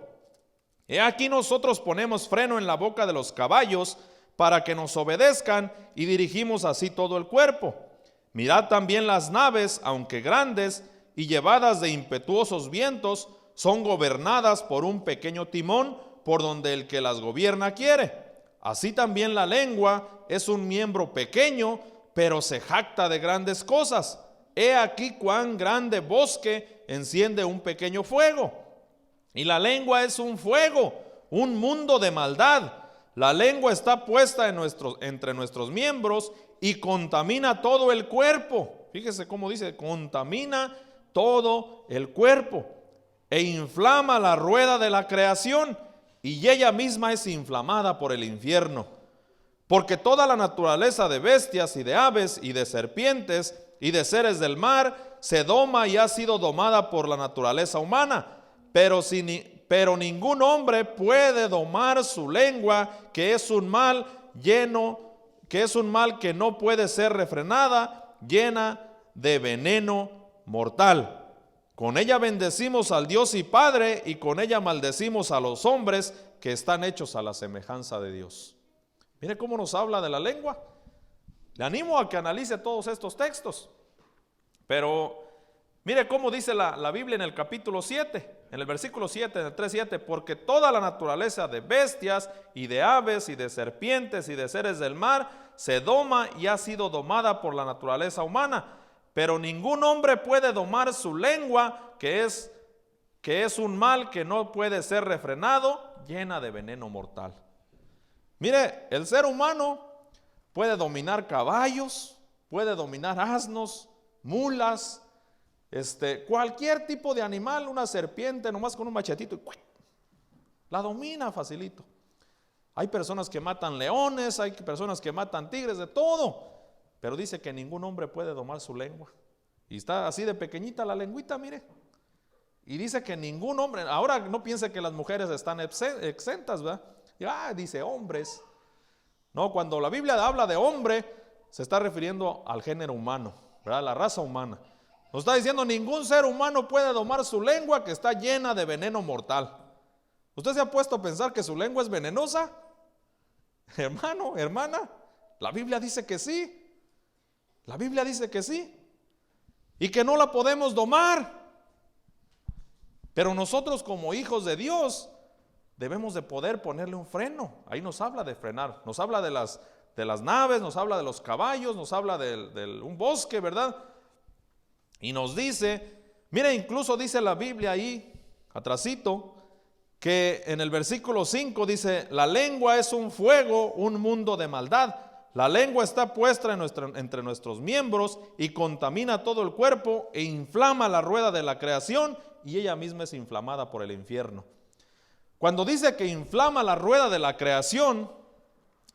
He aquí nosotros ponemos freno en la boca de los caballos para que nos obedezcan y dirigimos así todo el cuerpo. Mirad también las naves, aunque grandes y llevadas de impetuosos vientos, son gobernadas por un pequeño timón por donde el que las gobierna quiere. Así también la lengua es un miembro pequeño, pero se jacta de grandes cosas. He aquí cuán grande bosque enciende un pequeño fuego. Y la lengua es un fuego, un mundo de maldad. La lengua está puesta entre nuestros miembros y contamina todo el cuerpo. Fíjese cómo dice, contamina todo el cuerpo e inflama la rueda de la creación, y ella misma es inflamada por el infierno. Porque toda la naturaleza de bestias y de aves y de serpientes y de seres del mar se doma y ha sido domada por la naturaleza humana, pero ningún hombre puede domar su lengua, que es un mal que no puede ser refrenada, llena de veneno mortal. Con ella bendecimos al Dios y Padre, y con ella maldecimos a los hombres que están hechos a la semejanza de Dios. Mire cómo nos habla de la lengua. Le animo a que analice todos estos textos. Pero mire cómo dice la Biblia en el capítulo 7, en el versículo 7, en el 3:7, porque toda la naturaleza de bestias y de aves y de serpientes y de seres del mar se doma y ha sido domada por la naturaleza humana. Pero ningún hombre puede domar su lengua, que es un mal que no puede ser refrenado, llena de veneno mortal. Mire, el ser humano puede dominar caballos, puede dominar asnos, mulas, cualquier tipo de animal, una serpiente, nomás con un machetito, la domina facilito. Hay personas que matan leones, hay personas que matan tigres, de todo. Pero dice que ningún hombre puede domar su lengua. Y está así de pequeñita la lengüita, mire. Y dice que ningún hombre, ahora no piense que las mujeres están exentas, ¿verdad? Dice hombres. No, cuando la Biblia habla de hombre, se está refiriendo al género humano, ¿verdad? La raza humana. Nos está diciendo, ningún ser humano puede domar su lengua, que está llena de veneno mortal. ¿Usted se ha puesto a pensar que su lengua es venenosa? Hermano, hermana, la Biblia dice que sí. La Biblia dice que sí, y que no la podemos domar. Pero nosotros como hijos de Dios debemos de poder ponerle un freno. Ahí nos habla de frenar, nos habla de las naves, nos habla de los caballos, nos habla de un bosque, ¿verdad? Y nos dice, mire, incluso dice la Biblia ahí, atrasito, que en el versículo 5 dice, la lengua es un fuego, un mundo de maldad. La lengua está puesta entre nuestros miembros y contamina todo el cuerpo e inflama la rueda de la creación, y ella misma es inflamada por el infierno. Cuando dice que inflama la rueda de la creación,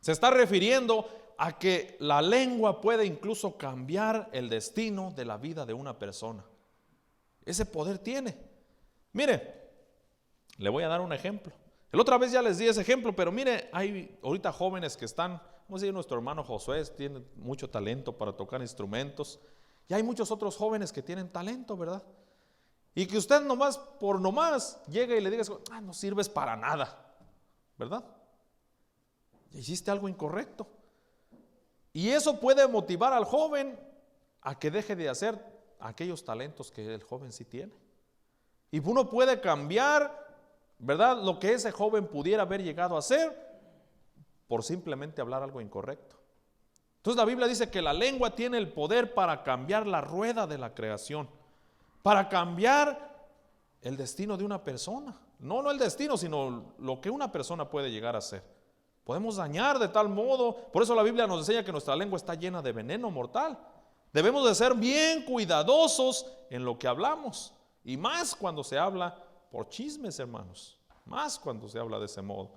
se está refiriendo a que la lengua puede incluso cambiar el destino de la vida de una persona. Ese poder tiene. Mire, le voy a dar un ejemplo. La otra vez ya les di ese ejemplo, pero mire, hay ahorita jóvenes que están, vamos a decir, nuestro hermano Josué tiene mucho talento para tocar instrumentos, y hay muchos otros jóvenes que tienen talento, ¿verdad? Y que usted nomás, por nomás, llega y le diga, no sirves para nada, ¿verdad? Hiciste algo incorrecto. Y eso puede motivar al joven a que deje de hacer aquellos talentos que el joven sí tiene. Y uno puede cambiar, ¿verdad?, lo que ese joven pudiera haber llegado a hacer por simplemente hablar algo incorrecto. Entonces la Biblia dice que la lengua tiene el poder para cambiar la rueda de la creación, para cambiar el destino de una persona. No el destino, sino lo que una persona puede llegar a ser. Podemos dañar de tal modo. Por eso la Biblia nos enseña que nuestra lengua está llena de veneno mortal. Debemos de ser bien cuidadosos en lo que hablamos, y más cuando se habla por chismes, hermanos, más cuando se habla de ese modo.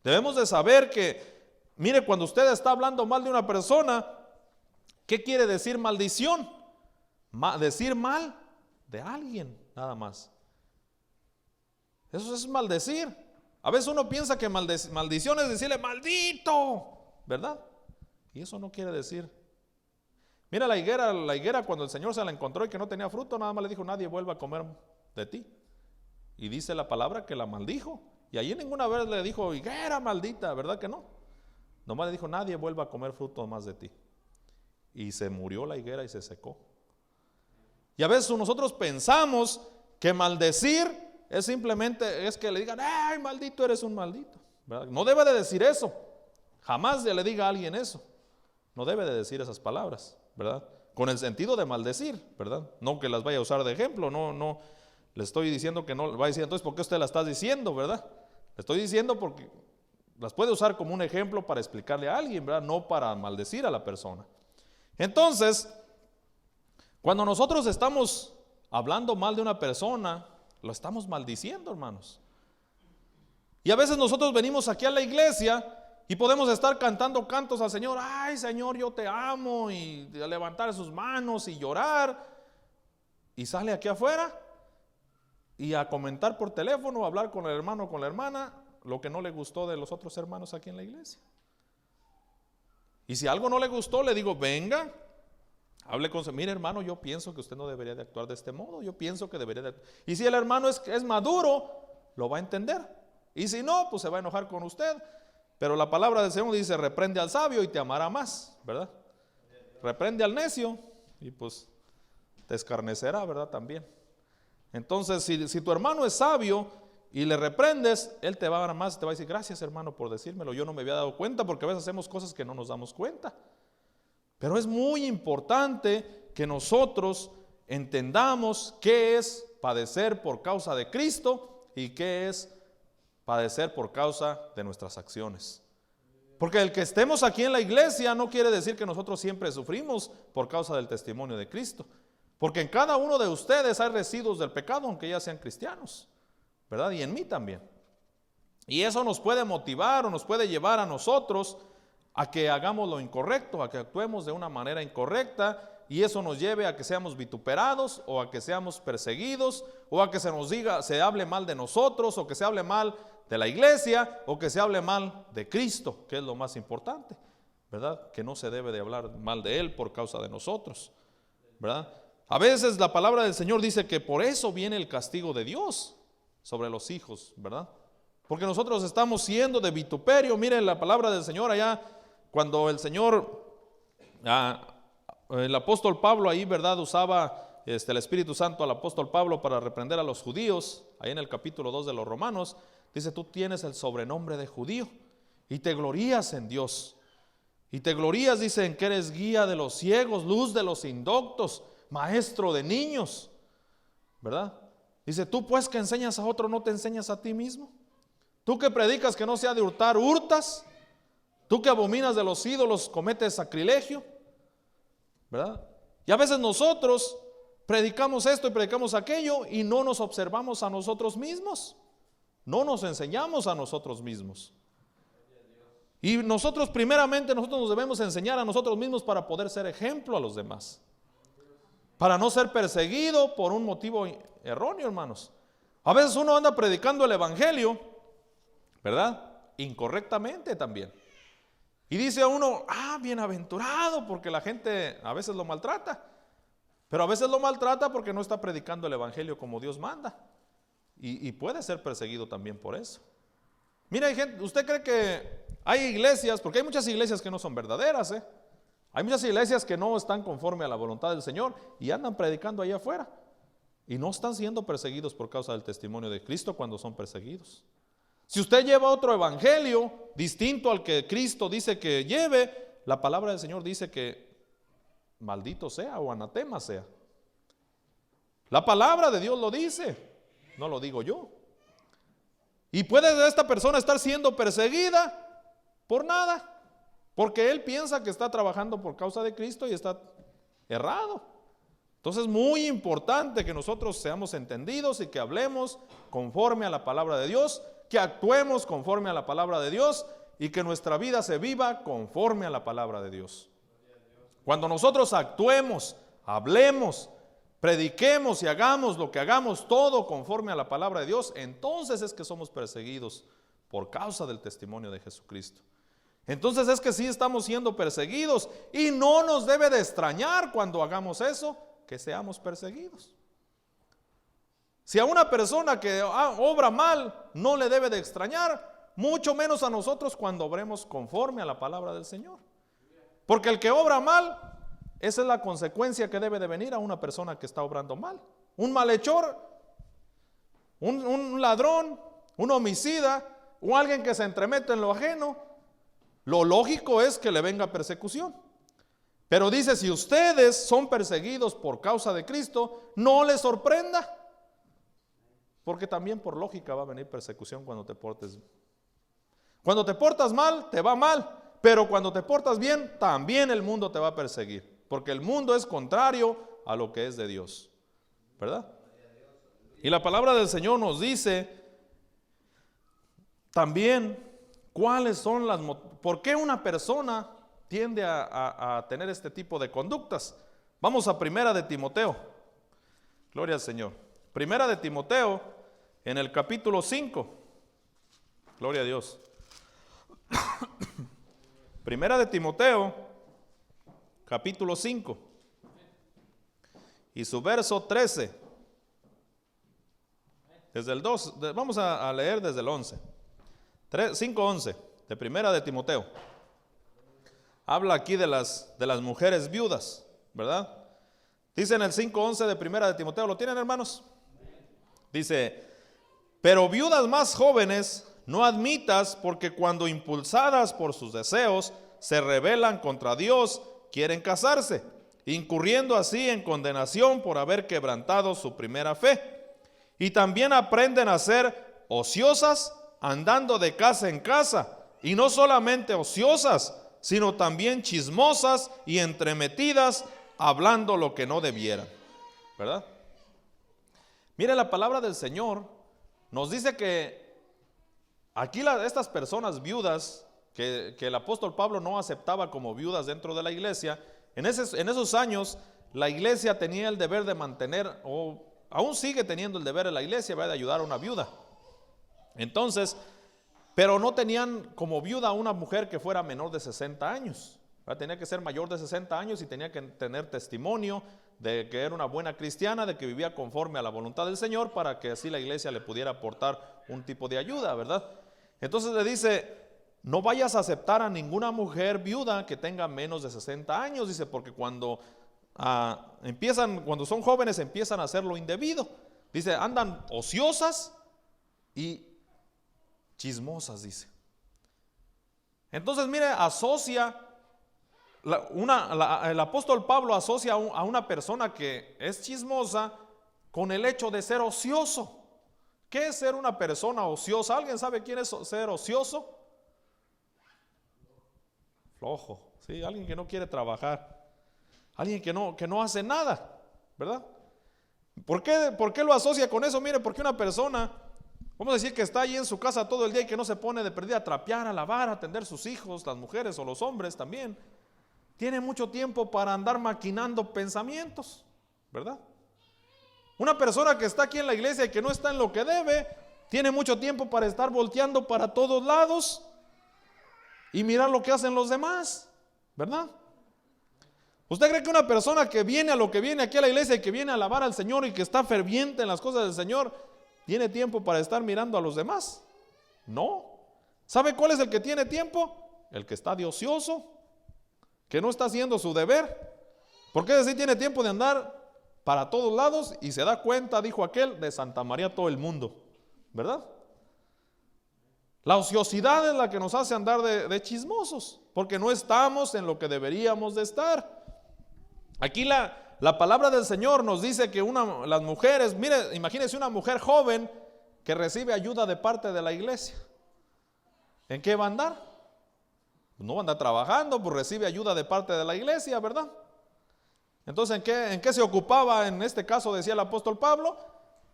Debemos de saber que, mire, cuando usted está hablando mal de una persona, ¿qué quiere decir maldición? Decir mal de alguien, nada más. Eso es maldecir. A veces uno piensa que maldición es decirle maldito, ¿verdad? Y eso no quiere decir. Mira la higuera cuando el Señor se la encontró y que no tenía fruto, nada más le dijo, nadie vuelva a comer de ti. Y dice la palabra que la maldijo. Y allí ninguna vez le dijo, higuera maldita, ¿verdad que no? Nomás le dijo, nadie vuelva a comer fruto más de ti. Y se murió la higuera y se secó. Y a veces nosotros pensamos que maldecir es simplemente, es que le digan, ay, maldito, eres un maldito, ¿verdad? No debe de decir eso. Jamás le diga a alguien eso. No debe de decir esas palabras, ¿verdad? Con el sentido de maldecir, ¿verdad? No que las vaya a usar de ejemplo, no. Le estoy diciendo que no, va a decir, entonces, ¿por qué usted la está diciendo, verdad? Le estoy diciendo porque las puede usar como un ejemplo para explicarle a alguien, ¿verdad? No para maldecir a la persona. Entonces, cuando nosotros estamos hablando mal de una persona, lo estamos maldiciendo, hermanos. Y a veces nosotros venimos aquí a la iglesia y podemos estar cantando cantos al Señor, ay Señor, yo te amo, y levantar sus manos y llorar, y sale aquí afuera y a comentar por teléfono, a hablar con el hermano o con la hermana lo que no le gustó de los otros hermanos aquí en la iglesia. Y si algo no le gustó, le digo, venga, hable con su, mire hermano, yo pienso que usted no debería de actuar de este modo, yo pienso que debería de actuar. Y si el hermano es maduro, lo va a entender. Y si no, pues se va a enojar con usted. Pero la palabra del Señor dice, reprende al sabio y te amará más, ¿verdad? Reprende al necio y pues te escarnecerá, ¿verdad? También. Entonces, si tu hermano es sabio y le reprendes, él te va a amar más, te va a decir, gracias hermano por decírmelo, yo no me había dado cuenta, porque a veces hacemos cosas que no nos damos cuenta. Pero es muy importante que nosotros entendamos qué es padecer por causa de Cristo y qué es padecer por causa de nuestras acciones. Porque el que estemos aquí en la iglesia no quiere decir que nosotros siempre sufrimos por causa del testimonio de Cristo. Porque en cada uno de ustedes hay residuos del pecado, aunque ya sean cristianos, ¿verdad? Y en mí también. Y eso nos puede motivar o nos puede llevar a nosotros a que hagamos lo incorrecto, a que actuemos de una manera incorrecta, y eso nos lleve a que seamos vituperados o a que seamos perseguidos o a que se nos diga, se hable mal de nosotros o que se hable mal de la iglesia o que se hable mal de Cristo, que es lo más importante, ¿verdad? Que no se debe de hablar mal de Él por causa de nosotros, ¿verdad? A veces la palabra del Señor dice que por eso viene el castigo de Dios sobre los hijos, ¿verdad? Porque nosotros estamos siendo de vituperio. Miren la palabra del Señor allá, cuando el Señor, el apóstol Pablo ahí, ¿verdad? Usaba el Espíritu Santo al apóstol Pablo para reprender a los judíos, ahí en el capítulo 2 de los Romanos, dice, tú tienes el sobrenombre de judío y te glorías en Dios. Y te glorías, dice, en que eres guía de los ciegos, luz de los indoctos, maestro de niños, ¿verdad? Dice, tú pues que enseñas a otro, ¿no te enseñas a ti mismo? Tú que predicas que no se ha de hurtar, hurtas, Tú que abominas de los ídolos cometes sacrilegio, ¿verdad? Y a veces nosotros predicamos esto y predicamos aquello y no nos observamos a nosotros mismos. No nos enseñamos a nosotros mismos. Y nosotros nosotros nos debemos enseñar a nosotros mismos para poder ser ejemplo a los demás. Para no ser perseguido por un motivo erróneo, hermanos. A veces uno anda predicando el evangelio, ¿verdad? Incorrectamente también. Y dice a uno, bienaventurado, porque la gente a veces lo maltrata. Pero a veces lo maltrata porque no está predicando el evangelio como Dios manda. Y puede ser perseguido también por eso. Mira, hay gente, ¿usted cree que hay iglesias? Porque hay muchas iglesias que no son verdaderas, ¿eh? Hay muchas iglesias que no están conforme a la voluntad del Señor y andan predicando allá afuera. Y no están siendo perseguidos por causa del testimonio de Cristo cuando son perseguidos. Si usted lleva otro evangelio distinto al que Cristo dice que lleve, la palabra del Señor dice que maldito sea o anatema sea. La palabra de Dios lo dice, no lo digo yo. Y puede esta persona estar siendo perseguida por nada, porque él piensa que está trabajando por causa de Cristo y está errado. Entonces es muy importante que nosotros seamos entendidos y que hablemos conforme a la palabra de Dios, que actuemos conforme a la palabra de Dios y que nuestra vida se viva conforme a la palabra de Dios. Cuando nosotros actuemos, hablemos, prediquemos y hagamos lo que hagamos todo conforme a la palabra de Dios, entonces es que somos perseguidos por causa del testimonio de Jesucristo. Entonces es que sí estamos siendo perseguidos y no nos debe de extrañar cuando hagamos eso, que seamos perseguidos. Si a una persona que obra mal no le debe de extrañar, mucho menos a nosotros cuando obremos conforme a la palabra del Señor. Porque el que obra mal, esa es la consecuencia que debe de venir a una persona que está obrando mal. Un malhechor, un ladrón, un homicida, o alguien que se entremete en lo ajeno, lo lógico es que le venga persecución. Pero dice, si ustedes son perseguidos por causa de Cristo, no les sorprenda. Porque también por lógica va a venir persecución cuando te portes. Cuando te portas mal, te va mal. Pero cuando te portas bien, también el mundo te va a perseguir. Porque el mundo es contrario a lo que es de Dios. ¿Verdad? Y la palabra del Señor nos dice también cuáles son por qué una persona tiende a tener este tipo de conductas. Vamos a Primera de Timoteo. Gloria al Señor. Primera de Timoteo, en el capítulo 5. Gloria a Dios. Primera de Timoteo, capítulo 5. Y su verso 13. Desde el 2, vamos a leer desde el 11. 5:11 de Primera de Timoteo. Habla aquí de las mujeres viudas, ¿verdad? Dice en el 5:11 de Primera de Timoteo, ¿lo tienen, hermanos? Dice, pero viudas más jóvenes no admitas, porque cuando impulsadas por sus deseos se rebelan contra Dios, quieren casarse, incurriendo así en condenación por haber quebrantado su primera fe. Y también aprenden a ser ociosas, andando de casa en casa, y no solamente ociosas, sino también chismosas y entremetidas, hablando lo que no debieran. ¿Verdad? Mire, la palabra del Señor nos dice que aquí estas personas viudas, que el apóstol Pablo no aceptaba como viudas dentro de la iglesia, en esos años la iglesia tenía el deber de mantener, o aún sigue teniendo el deber de la iglesia, de ayudar a una viuda. Entonces, pero no tenían como viuda a una mujer que fuera menor de 60 años. Tenía que ser mayor de 60 años y tenía que tener testimonio de que era una buena cristiana, de que vivía conforme a la voluntad del Señor, para que así la iglesia le pudiera aportar un tipo de ayuda, ¿verdad? Entonces le dice, no vayas a aceptar a ninguna mujer viuda que tenga menos de 60 años, dice, porque cuando son jóvenes empiezan a hacer lo indebido. Dice, andan ociosas y chismosas, dice. Entonces, mire, asocia, el apóstol Pablo asocia a una persona que es chismosa con el hecho de ser ocioso. ¿Qué es ser una persona ociosa? ¿Alguien sabe quién es ser ocioso? flojo, ¿sí? Alguien que no quiere trabajar, alguien que no hace nada, ¿verdad? ¿Por qué lo asocia con eso? Mire, porque una persona, vamos a decir que está ahí en su casa todo el día y que no se pone de perdida a trapear, a lavar, a atender sus hijos, las mujeres o los hombres también, tiene mucho tiempo para andar maquinando pensamientos, ¿verdad? Una persona que está aquí en la iglesia y que no está en lo que debe, tiene mucho tiempo para estar volteando para todos lados y mirar lo que hacen los demás, ¿verdad? ¿Usted cree que una persona que viene a lo que viene aquí a la iglesia y que viene a alabar al Señor y que está ferviente en las cosas del Señor, tiene tiempo para estar mirando a los demás? No. ¿Sabe cuál es el que tiene tiempo? El que está de ocioso, que no está haciendo su deber. Porque ese sí tiene tiempo de andar para todos lados y se da cuenta, dijo aquel, de Santa María todo el mundo, ¿verdad? La ociosidad es la que nos hace andar de chismosos, porque no estamos en lo que deberíamos de estar. Aquí la palabra del Señor nos dice que las mujeres, mire, imagínese una mujer joven que recibe ayuda de parte de la iglesia. ¿En qué va a andar? No va a andar trabajando, pues recibe ayuda de parte de la iglesia, ¿verdad? Entonces, ¿en qué se ocupaba en este caso, decía el apóstol Pablo?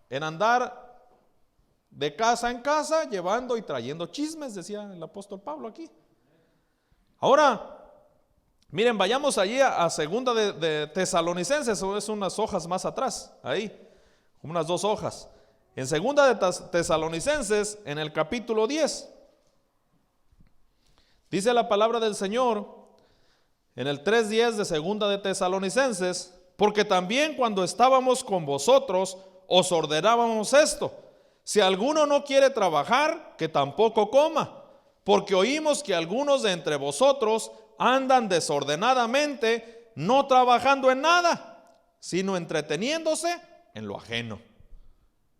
En andar de casa en casa, llevando y trayendo chismes, decía el apóstol Pablo aquí. Ahora, miren, vayamos allí a segunda de Tesalonicenses, eso es unas hojas más atrás, ahí, unas 2 hojas. En segunda de Tesalonicenses, en el capítulo 10, dice la palabra del Señor, en el 3:10 de segunda de Tesalonicenses, porque también cuando estábamos con vosotros, os ordenábamos esto: si alguno no quiere trabajar, que tampoco coma, porque oímos que algunos de entre vosotros andan desordenadamente, no trabajando en nada, sino entreteniéndose en lo ajeno.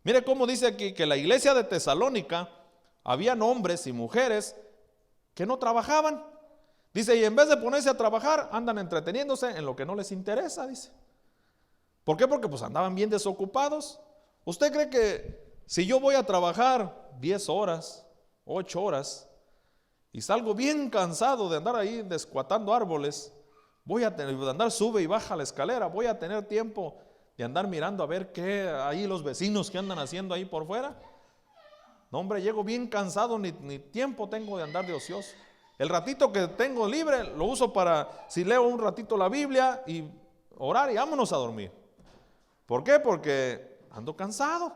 Mire cómo dice aquí que la iglesia de Tesalónica habían hombres y mujeres que no trabajaban. Dice, y en vez de ponerse a trabajar, andan entreteniéndose en lo que no les interesa, dice. ¿Por qué? Porque pues andaban bien desocupados. ¿Usted cree que si yo voy a trabajar 10 horas, 8 horas, y salgo bien cansado de andar ahí descuatando árboles, voy a tener de andar sube y baja la escalera, voy a tener tiempo de andar mirando a ver qué ahí los vecinos que andan haciendo ahí por fuera? No, hombre, llego bien cansado, ni tiempo tengo de andar de ocioso. El ratito que tengo libre lo uso para, si leo un ratito la Biblia y orar y vámonos a dormir. ¿Por qué? Porque ando cansado.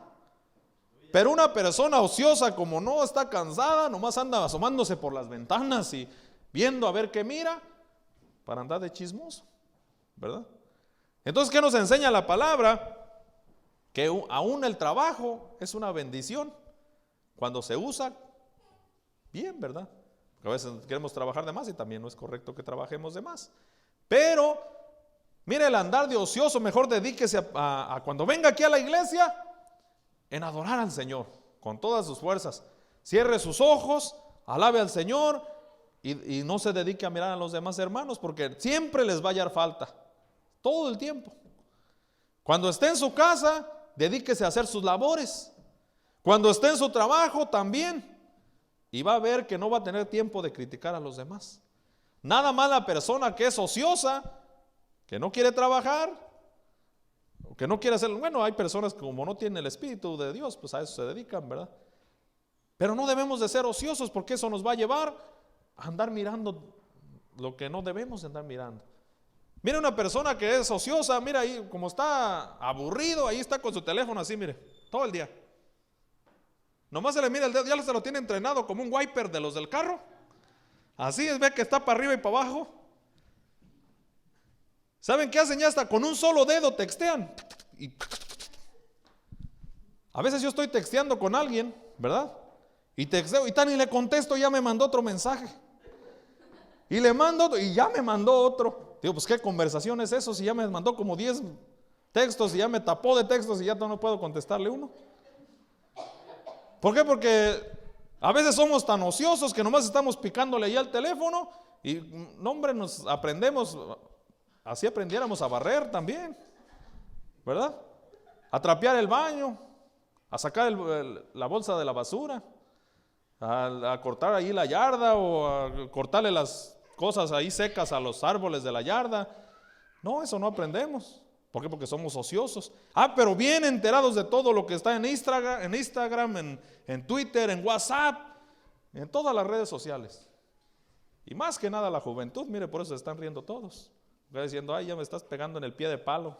Pero una persona ociosa, como no está cansada, nomás anda asomándose por las ventanas y viendo a ver qué mira, para andar de chismoso, ¿verdad? Entonces, ¿qué nos enseña la palabra? Que aún el trabajo es una bendición cuando se usa bien, ¿verdad? Porque a veces queremos trabajar de más y también no es correcto que trabajemos de más. Pero, mire, el andar de ocioso, mejor dedíquese a cuando venga aquí a la iglesia, en adorar al Señor con todas sus fuerzas. Cierre sus ojos, alabe al Señor y no se dedique a mirar a los demás hermanos, porque siempre les va a hallar falta, todo el tiempo. Cuando esté en su casa, dedíquese a hacer sus labores. Cuando esté en su trabajo también. Y va a ver que no va a tener tiempo de criticar a los demás. Nada más la persona que es ociosa, que no quiere trabajar, que no quiere hacer, bueno, hay personas que como no tienen el Espíritu de Dios, pues a eso se dedican, ¿verdad? Pero no debemos de ser ociosos, porque eso nos va a llevar a andar mirando lo que no debemos de andar mirando. Mira una persona que es ociosa, mira ahí, como está aburrido, ahí está con su teléfono así, mire, todo el día. Nomás se le mira el dedo, ya se lo tiene entrenado como un wiper de los del carro. Así es, ve que está para arriba y para abajo. ¿Saben qué hacen? Ya hasta con un solo dedo textean. Y a veces yo estoy texteando con alguien, ¿verdad? Y texteo y tan y le contesto, ya me mandó otro mensaje. Y le mando otro, y ya me mandó otro. Digo, pues qué conversación es eso, si ya me mandó como 10 textos y ya me tapó de textos y ya no puedo contestarle uno. ¿Por qué? Porque a veces somos tan ociosos que nomás estamos picándole ahí al teléfono y no, hombre, nos aprendemos, así aprendiéramos a barrer también, ¿verdad? A trapear el baño, a sacar la bolsa de la basura, a cortar ahí la yarda o a cortarle las cosas ahí secas a los árboles de la yarda. No, eso no aprendemos. ¿Por qué? Porque somos ociosos. Pero bien enterados de todo lo que está en Instagram, en Twitter, en WhatsApp, en todas las redes sociales. Y más que nada la juventud, mire, por eso se están riendo todos. Diciendo, ay, ya me estás pegando en el pie de palo,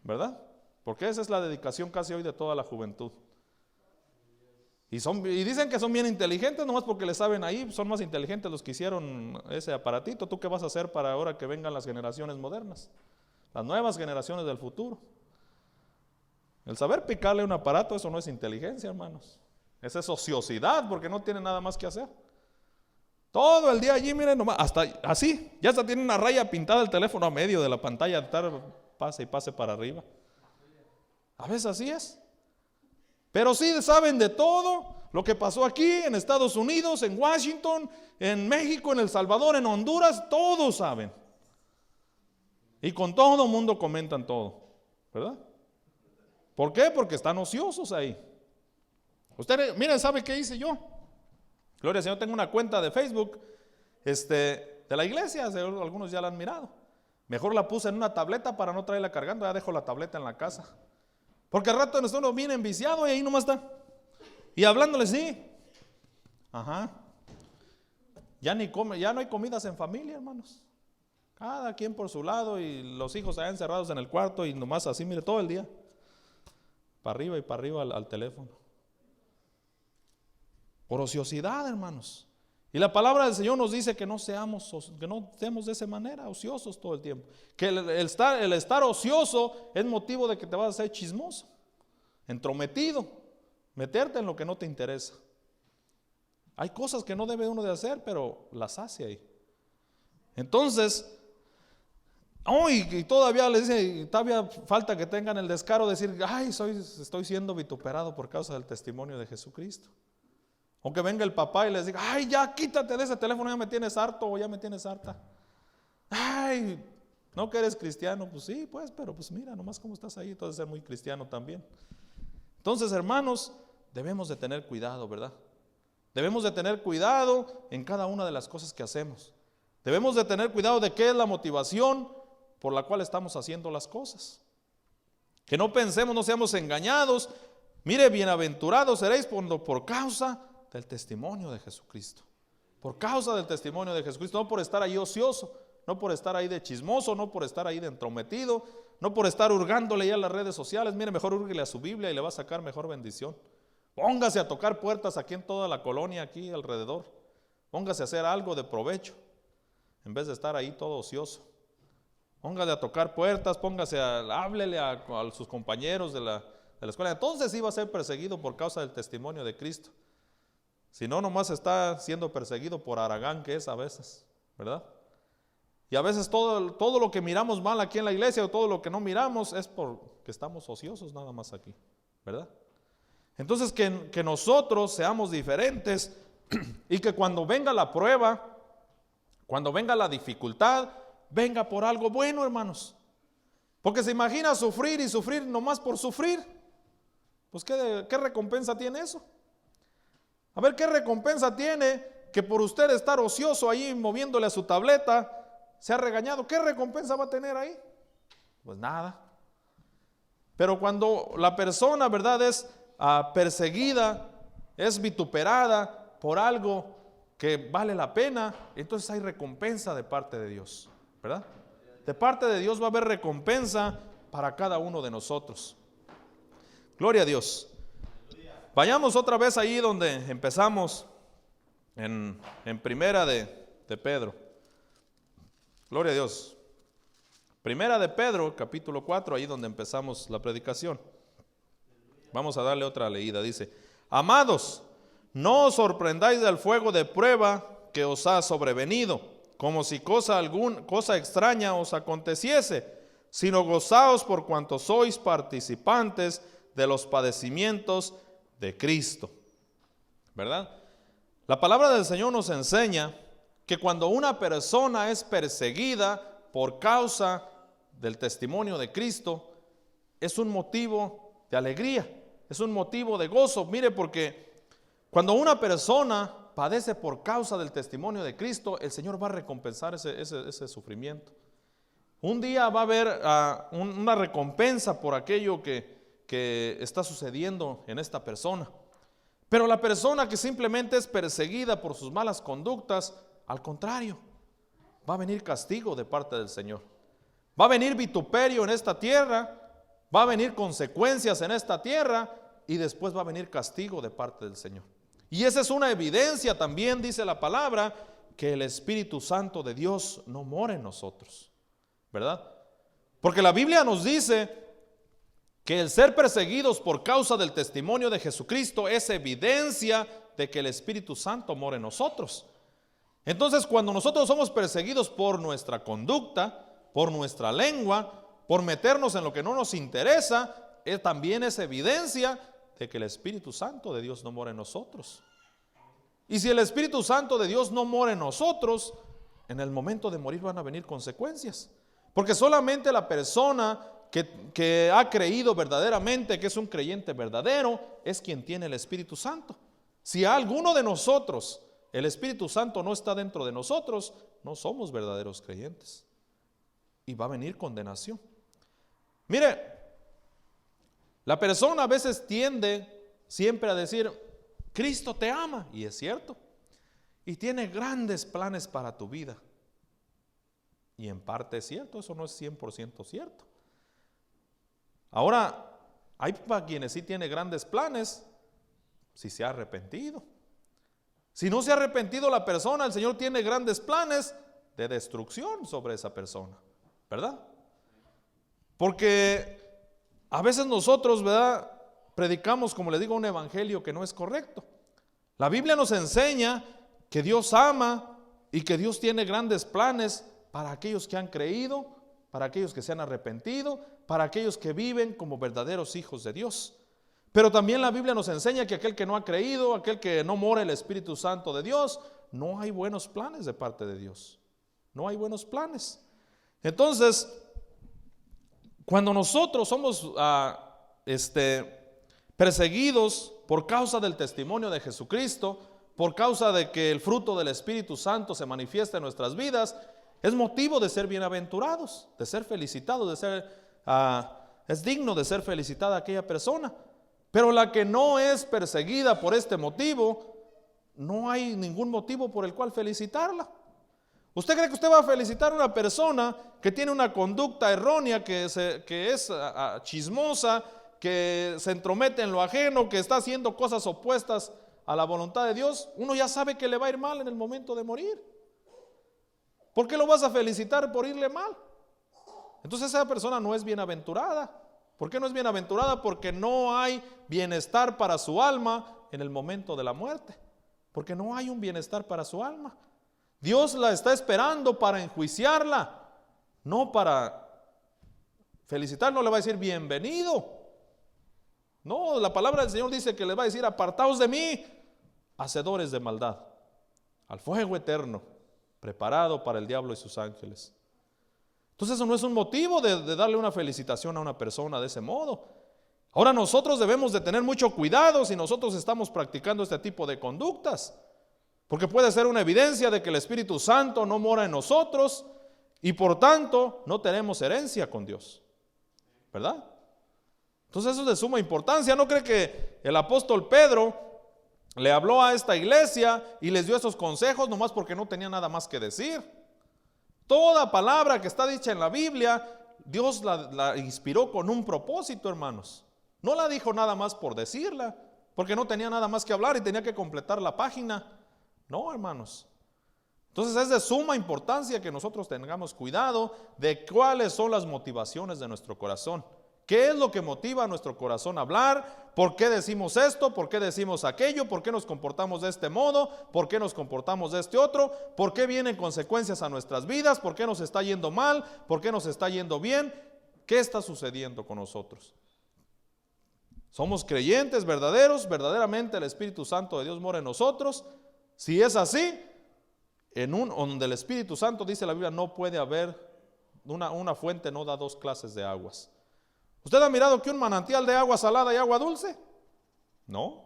¿verdad? Porque esa es la dedicación casi hoy de toda la juventud. Y dicen que son bien inteligentes, nomás porque le saben ahí, son más inteligentes los que hicieron ese aparatito. ¿Tú qué vas a hacer para ahora que vengan las generaciones modernas? Las nuevas generaciones del futuro. El saber picarle un aparato, eso no es inteligencia, hermanos. Esa es ociosidad, porque no tiene nada más que hacer. Todo el día allí, miren, nomás, hasta así, ya hasta tiene una raya pintada el teléfono a medio de la pantalla, de estar pase y pase para arriba. A veces así es. Pero sí saben de todo lo que pasó aquí en Estados Unidos, en Washington, en México, en El Salvador, en Honduras, todos saben. Y con todo el mundo comentan todo, ¿verdad? ¿Por qué? Porque están ociosos ahí. Ustedes, miren, ¿sabe qué hice yo? Gloria al Señor, tengo una cuenta de Facebook de la iglesia, algunos ya la han mirado. Mejor la puse en una tableta para no traerla cargando, ya dejo la tableta en la casa. Porque al rato nosotros viene enviciado y ahí nomás está. Y hablándole, sí. Ajá. Ya no hay comidas en familia, hermanos. Cada quien por su lado y los hijos allá encerrados en el cuarto y nomás así, mire, todo el día. Para arriba y para arriba al teléfono. Por ociosidad, hermanos. Y la palabra del Señor nos dice que no estemos de esa manera, ociosos todo el tiempo. Que el estar ocioso es motivo de que te vas a hacer chismoso, entrometido, meterte en lo que no te interesa. Hay cosas que no debe uno de hacer, pero las hace ahí. Entonces, y todavía les dice, todavía falta que tengan el descaro de decir, ay, estoy siendo vituperado por causa del testimonio de Jesucristo. O que venga el papá y les diga, ay, ya quítate de ese teléfono, ya me tienes harto o ya me tienes harta. Ay, ¿no que eres cristiano? Pues sí, pues, pero pues mira, nomás cómo estás ahí, entonces ser muy cristiano también. Entonces, hermanos, debemos de tener cuidado, ¿verdad? Debemos de tener cuidado en cada una de las cosas que hacemos. Debemos de tener cuidado de qué es la motivación por la cual estamos haciendo las cosas. Que no pensemos, no seamos engañados. Mire, bienaventurados seréis por causa del testimonio de Jesucristo. Por causa del testimonio de Jesucristo, no por estar ahí ocioso, no por estar ahí de chismoso, no por estar ahí de entrometido, no por estar hurgándole ya a las redes sociales. Mire, mejor húrguele a su Biblia y le va a sacar mejor bendición. Póngase a tocar puertas aquí en toda la colonia, aquí alrededor. Póngase a hacer algo de provecho, en vez de estar ahí todo ocioso. Póngale a tocar puertas, háblele a sus compañeros de la escuela. Entonces iba a ser perseguido por causa del testimonio de Cristo. Si no, nomás está siendo perseguido por haragán que es a veces, ¿verdad? Y a veces todo lo que miramos mal aquí en la iglesia o todo lo que no miramos es porque estamos ociosos nada más aquí, ¿verdad? Entonces que nosotros seamos diferentes y que cuando venga la prueba, cuando venga la dificultad, venga por algo bueno, hermanos. Porque se imagina sufrir y sufrir nomás por sufrir. Pues ¿qué recompensa tiene eso? A ver, ¿qué recompensa tiene que por usted estar ocioso ahí moviéndole a su tableta se ha regañado? ¿Qué recompensa va a tener ahí? Pues nada. Pero cuando la persona, ¿verdad?, es perseguida, es vituperada por algo que vale la pena, entonces hay recompensa de parte de Dios, ¿verdad? De parte de Dios va a haber recompensa para cada uno de nosotros. Gloria a Dios. Vayamos otra vez ahí donde empezamos, en Primera de Pedro. Gloria a Dios. Primera de Pedro, capítulo 4, ahí donde empezamos la predicación. Vamos a darle otra leída. Dice: amados, no os sorprendáis del fuego de prueba que os ha sobrevenido, como si cosa extraña os aconteciese, sino gozaos por cuanto sois participantes de los padecimientos de Cristo. ¿Verdad? La palabra del Señor nos enseña que cuando una persona es perseguida por causa del testimonio de Cristo, es un motivo de alegría, es un motivo de gozo. Mire, porque cuando una persona padece por causa del testimonio de Cristo, el Señor va a recompensar ese sufrimiento. Un día va a haber una recompensa por aquello que está sucediendo en esta persona. Pero la persona que simplemente es perseguida por sus malas conductas, al contrario, va a venir castigo de parte del Señor. Va a venir vituperio en esta tierra, va a venir consecuencias en esta tierra y después va a venir castigo de parte del Señor. Y esa es una evidencia también, dice la palabra, que el Espíritu Santo de Dios no mora en nosotros, ¿verdad? Porque la Biblia nos dice que el ser perseguidos por causa del testimonio de Jesucristo es evidencia de que el Espíritu Santo mora en nosotros. Entonces, cuando nosotros somos perseguidos por nuestra conducta, por nuestra lengua, por meternos en lo que no nos interesa, también es evidencia de que el Espíritu Santo de Dios no mora en nosotros. Y si el Espíritu Santo de Dios no mora en nosotros, en el momento de morir van a venir consecuencias. Porque solamente la persona que ha creído verdaderamente, que es un creyente verdadero, es quien tiene el Espíritu Santo. Si a alguno de nosotros el Espíritu Santo no está dentro de nosotros, no somos verdaderos creyentes. Y va a venir condenación. Mire, la persona a veces tiende siempre a decir, Cristo te ama, y es cierto, y tiene grandes planes para tu vida. Y en parte es cierto, eso no es 100% cierto. Ahora, hay para quienes sí tiene grandes planes, si se ha arrepentido. Si no se ha arrepentido la persona, el Señor tiene grandes planes de destrucción sobre esa persona, ¿verdad? Porque a veces nosotros, ¿verdad?, predicamos, como le digo, un evangelio que no es correcto. La Biblia nos enseña que Dios ama y que Dios tiene grandes planes para aquellos que han creído, para aquellos que se han arrepentido, para aquellos que viven como verdaderos hijos de Dios. Pero también la Biblia nos enseña que aquel que no ha creído, aquel que no mora el Espíritu Santo de Dios, no hay buenos planes de parte de Dios. No hay buenos planes. Entonces, cuando nosotros somos perseguidos por causa del testimonio de Jesucristo, por causa de que el fruto del Espíritu Santo se manifiesta en nuestras vidas, es motivo de ser bienaventurados, de ser felicitados, es digno de ser felicitada aquella persona. Pero la que no es perseguida por este motivo, no hay ningún motivo por el cual felicitarla. ¿Usted cree que usted va a felicitar a una persona que tiene una conducta errónea, que es chismosa, que se entromete en lo ajeno, que está haciendo cosas opuestas a la voluntad de Dios? Uno ya sabe que le va a ir mal en el momento de morir. ¿Por qué lo vas a felicitar por irle mal? Entonces esa persona no es bienaventurada. ¿Por qué no es bienaventurada? Porque no hay bienestar para su alma en el momento de la muerte. Porque no hay un bienestar para su alma. Dios la está esperando para enjuiciarla, no para felicitarla. No le va a decir bienvenido. No, la palabra del Señor dice que le va a decir, apartaos de mí, hacedores de maldad, al fuego eterno, preparado para el diablo y sus ángeles. Entonces eso no es un motivo de darle una felicitación a una persona de ese modo. Ahora nosotros debemos de tener mucho cuidado si nosotros estamos practicando este tipo de conductas, porque puede ser una evidencia de que el Espíritu Santo no mora en nosotros y por tanto no tenemos herencia con Dios, ¿verdad? Entonces eso es de suma importancia. ¿No cree que el apóstol Pedro le habló a esta iglesia y les dio esos consejos nomás porque no tenía nada más que decir? Toda palabra que está dicha en la Biblia, Dios la inspiró con un propósito, hermanos. No la dijo nada más por decirla, porque no tenía nada más que hablar y tenía que completar la página. No, hermanos. Entonces es de suma importancia que nosotros tengamos cuidado de cuáles son las motivaciones de nuestro corazón. ¿Qué es lo que motiva a nuestro corazón a hablar? ¿Por qué decimos esto? ¿Por qué decimos aquello? ¿Por qué nos comportamos de este modo? ¿Por qué nos comportamos de este otro? ¿Por qué vienen consecuencias a nuestras vidas? ¿Por qué nos está yendo mal? ¿Por qué nos está yendo bien? ¿Qué está sucediendo con nosotros? ¿Somos creyentes verdaderos? ¿Verdaderamente el Espíritu Santo de Dios mora en nosotros? Si es así, donde el Espíritu Santo, dice la Biblia, no puede haber, una fuente no da dos clases de aguas. ¿Usted ha mirado que un manantial de agua salada y agua dulce? No.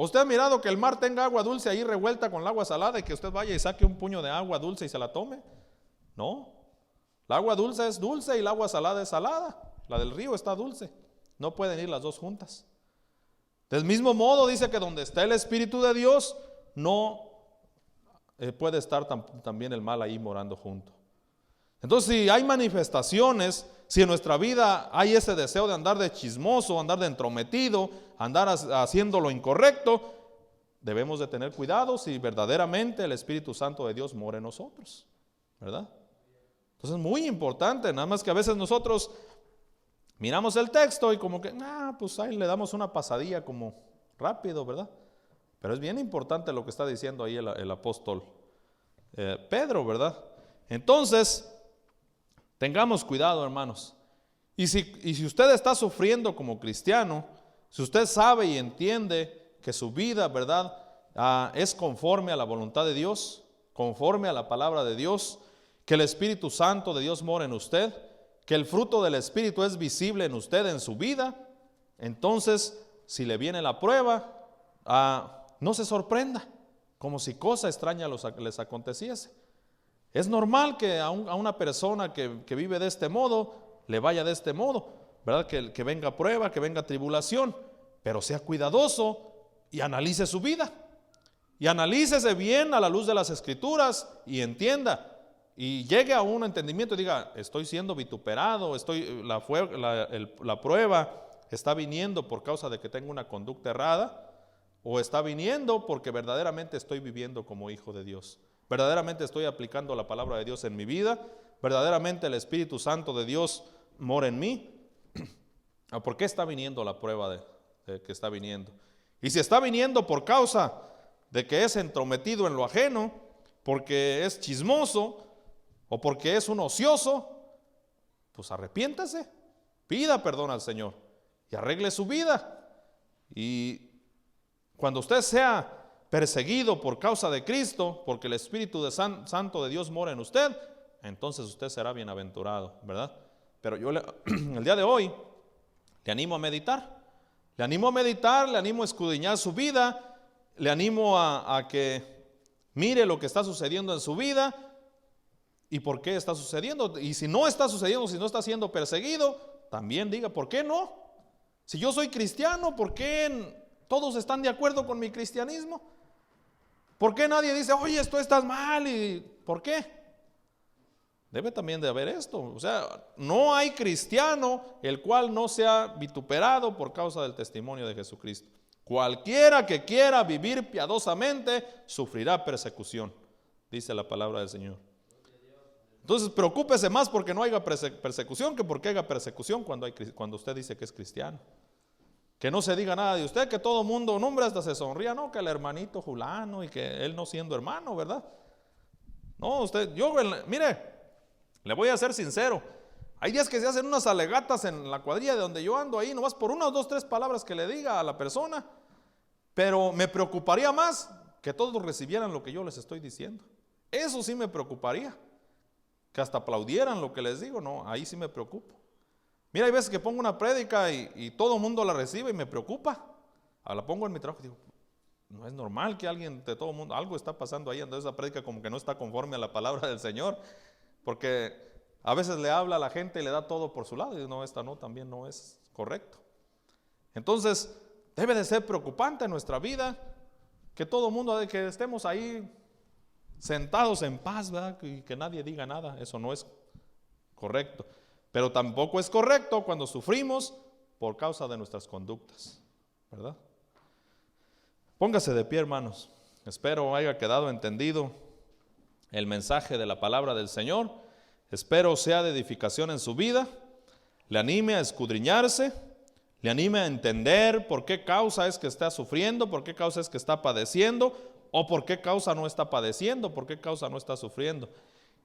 ¿Usted ha mirado que el mar tenga agua dulce ahí revuelta con el agua salada y que usted vaya y saque un puño de agua dulce y se la tome? No. El agua dulce es dulce y el agua salada es salada. La del río está dulce. No pueden ir las dos juntas. Del mismo modo dice que donde está el Espíritu de Dios, no puede estar también el mal ahí morando junto. Entonces, si hay manifestaciones, si en nuestra vida hay ese deseo de andar de chismoso, andar de entrometido, andar haciendo lo incorrecto, debemos de tener cuidado si verdaderamente el Espíritu Santo de Dios mora en nosotros, ¿verdad? Entonces es muy importante, nada más que a veces nosotros miramos el texto y como que, pues ahí le damos una pasadilla como rápido, ¿verdad? Pero es bien importante lo que está diciendo ahí el apóstol Pedro, ¿verdad? Entonces, tengamos cuidado, hermanos. Y si usted está sufriendo como cristiano, si usted sabe y entiende que su vida, ¿verdad?, es conforme a la voluntad de Dios, conforme a la palabra de Dios, que el Espíritu Santo de Dios mora en usted, que el fruto del Espíritu es visible en usted, en su vida, entonces, si le viene la prueba, no se sorprenda, como si cosa extraña les aconteciese. Es normal que a una persona que vive de este modo, le vaya de este modo, ¿verdad? Que venga prueba, que venga tribulación, pero sea cuidadoso y analice su vida. Y analícese bien a la luz de las Escrituras y entienda. Y llegue a un entendimiento y diga, estoy siendo vituperado, la prueba está viniendo por causa de que tengo una conducta errada, o está viniendo porque verdaderamente estoy viviendo como hijo de Dios. Verdaderamente estoy aplicando la palabra de Dios en mi vida. Verdaderamente el Espíritu Santo de Dios mora en mí. ¿Por qué está viniendo la prueba que está viniendo? Y si está viniendo por causa de que es entrometido en lo ajeno, porque es chismoso o porque es un ocioso, pues arrepiéntase, pida perdón al Señor y arregle su vida. Y cuando usted sea perseguido por causa de Cristo, porque el Espíritu Santo de Dios mora en usted, entonces usted será bienaventurado, ¿verdad? Pero yo el día de hoy le animo a meditar, le animo a escudriñar su vida, le animo a que mire lo que está sucediendo en su vida y por qué está sucediendo. Y si no está sucediendo, si no está siendo perseguido, también diga, ¿por qué no? Si yo soy cristiano, ¿por qué todos están de acuerdo con mi cristianismo? ¿Por qué nadie dice, oye, esto estás mal? ¿Y por qué? Debe también de haber esto. O sea, no hay cristiano el cual no sea vituperado por causa del testimonio de Jesucristo. Cualquiera que quiera vivir piadosamente sufrirá persecución, dice la palabra del Señor. Entonces preocúpese más porque no haya persecución que porque haya persecución cuando usted dice que es cristiano. Que no se diga nada de usted, que todo mundo, un hombre hasta se sonría, no, que el hermanito fulano y que él no siendo hermano, ¿verdad? No, mire, le voy a ser sincero, hay días que se hacen unas alegatas en la cuadrilla de donde yo ando ahí, nomás por 1, 2, 3 palabras que le diga a la persona, pero me preocuparía más que todos recibieran lo que yo les estoy diciendo. Eso sí me preocuparía, que hasta aplaudieran lo que les digo, no, ahí sí me preocupo. Mira, hay veces que pongo una prédica y todo el mundo la recibe y me preocupa. La pongo en mi trabajo y digo, no es normal que alguien de todo el mundo, algo está pasando ahí, entonces esa prédica como que no está conforme a la palabra del Señor, porque a veces le habla a la gente y le da todo por su lado y dice, no, esta no, también no es correcto. Entonces, debe de ser preocupante en nuestra vida que todo el mundo, que estemos ahí sentados en paz, ¿verdad? Y que nadie diga nada, eso no es correcto. Pero tampoco es correcto cuando sufrimos por causa de nuestras conductas, ¿verdad? Póngase de pie, hermanos. Espero haya quedado entendido el mensaje de la palabra del Señor. Espero sea de edificación en su vida. Le anime a escudriñarse, le anime a entender por qué causa es que está sufriendo, por qué causa es que está padeciendo, o por qué causa no está padeciendo, por qué causa no está sufriendo.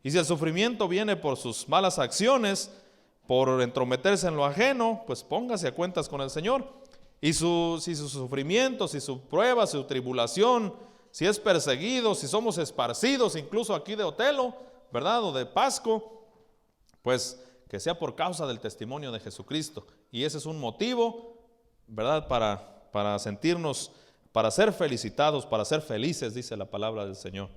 Y si el sufrimiento viene por sus malas acciones, por entrometerse en lo ajeno, pues póngase a cuentas con el Señor. Y si su sufrimiento, si su prueba, su tribulación, si es perseguido, si somos esparcidos, incluso aquí de Otelo, ¿verdad? O de Pasco, pues que sea por causa del testimonio de Jesucristo. Y ese es un motivo, ¿verdad? Para sentirnos para ser felicitados, para ser felices, dice la palabra del Señor.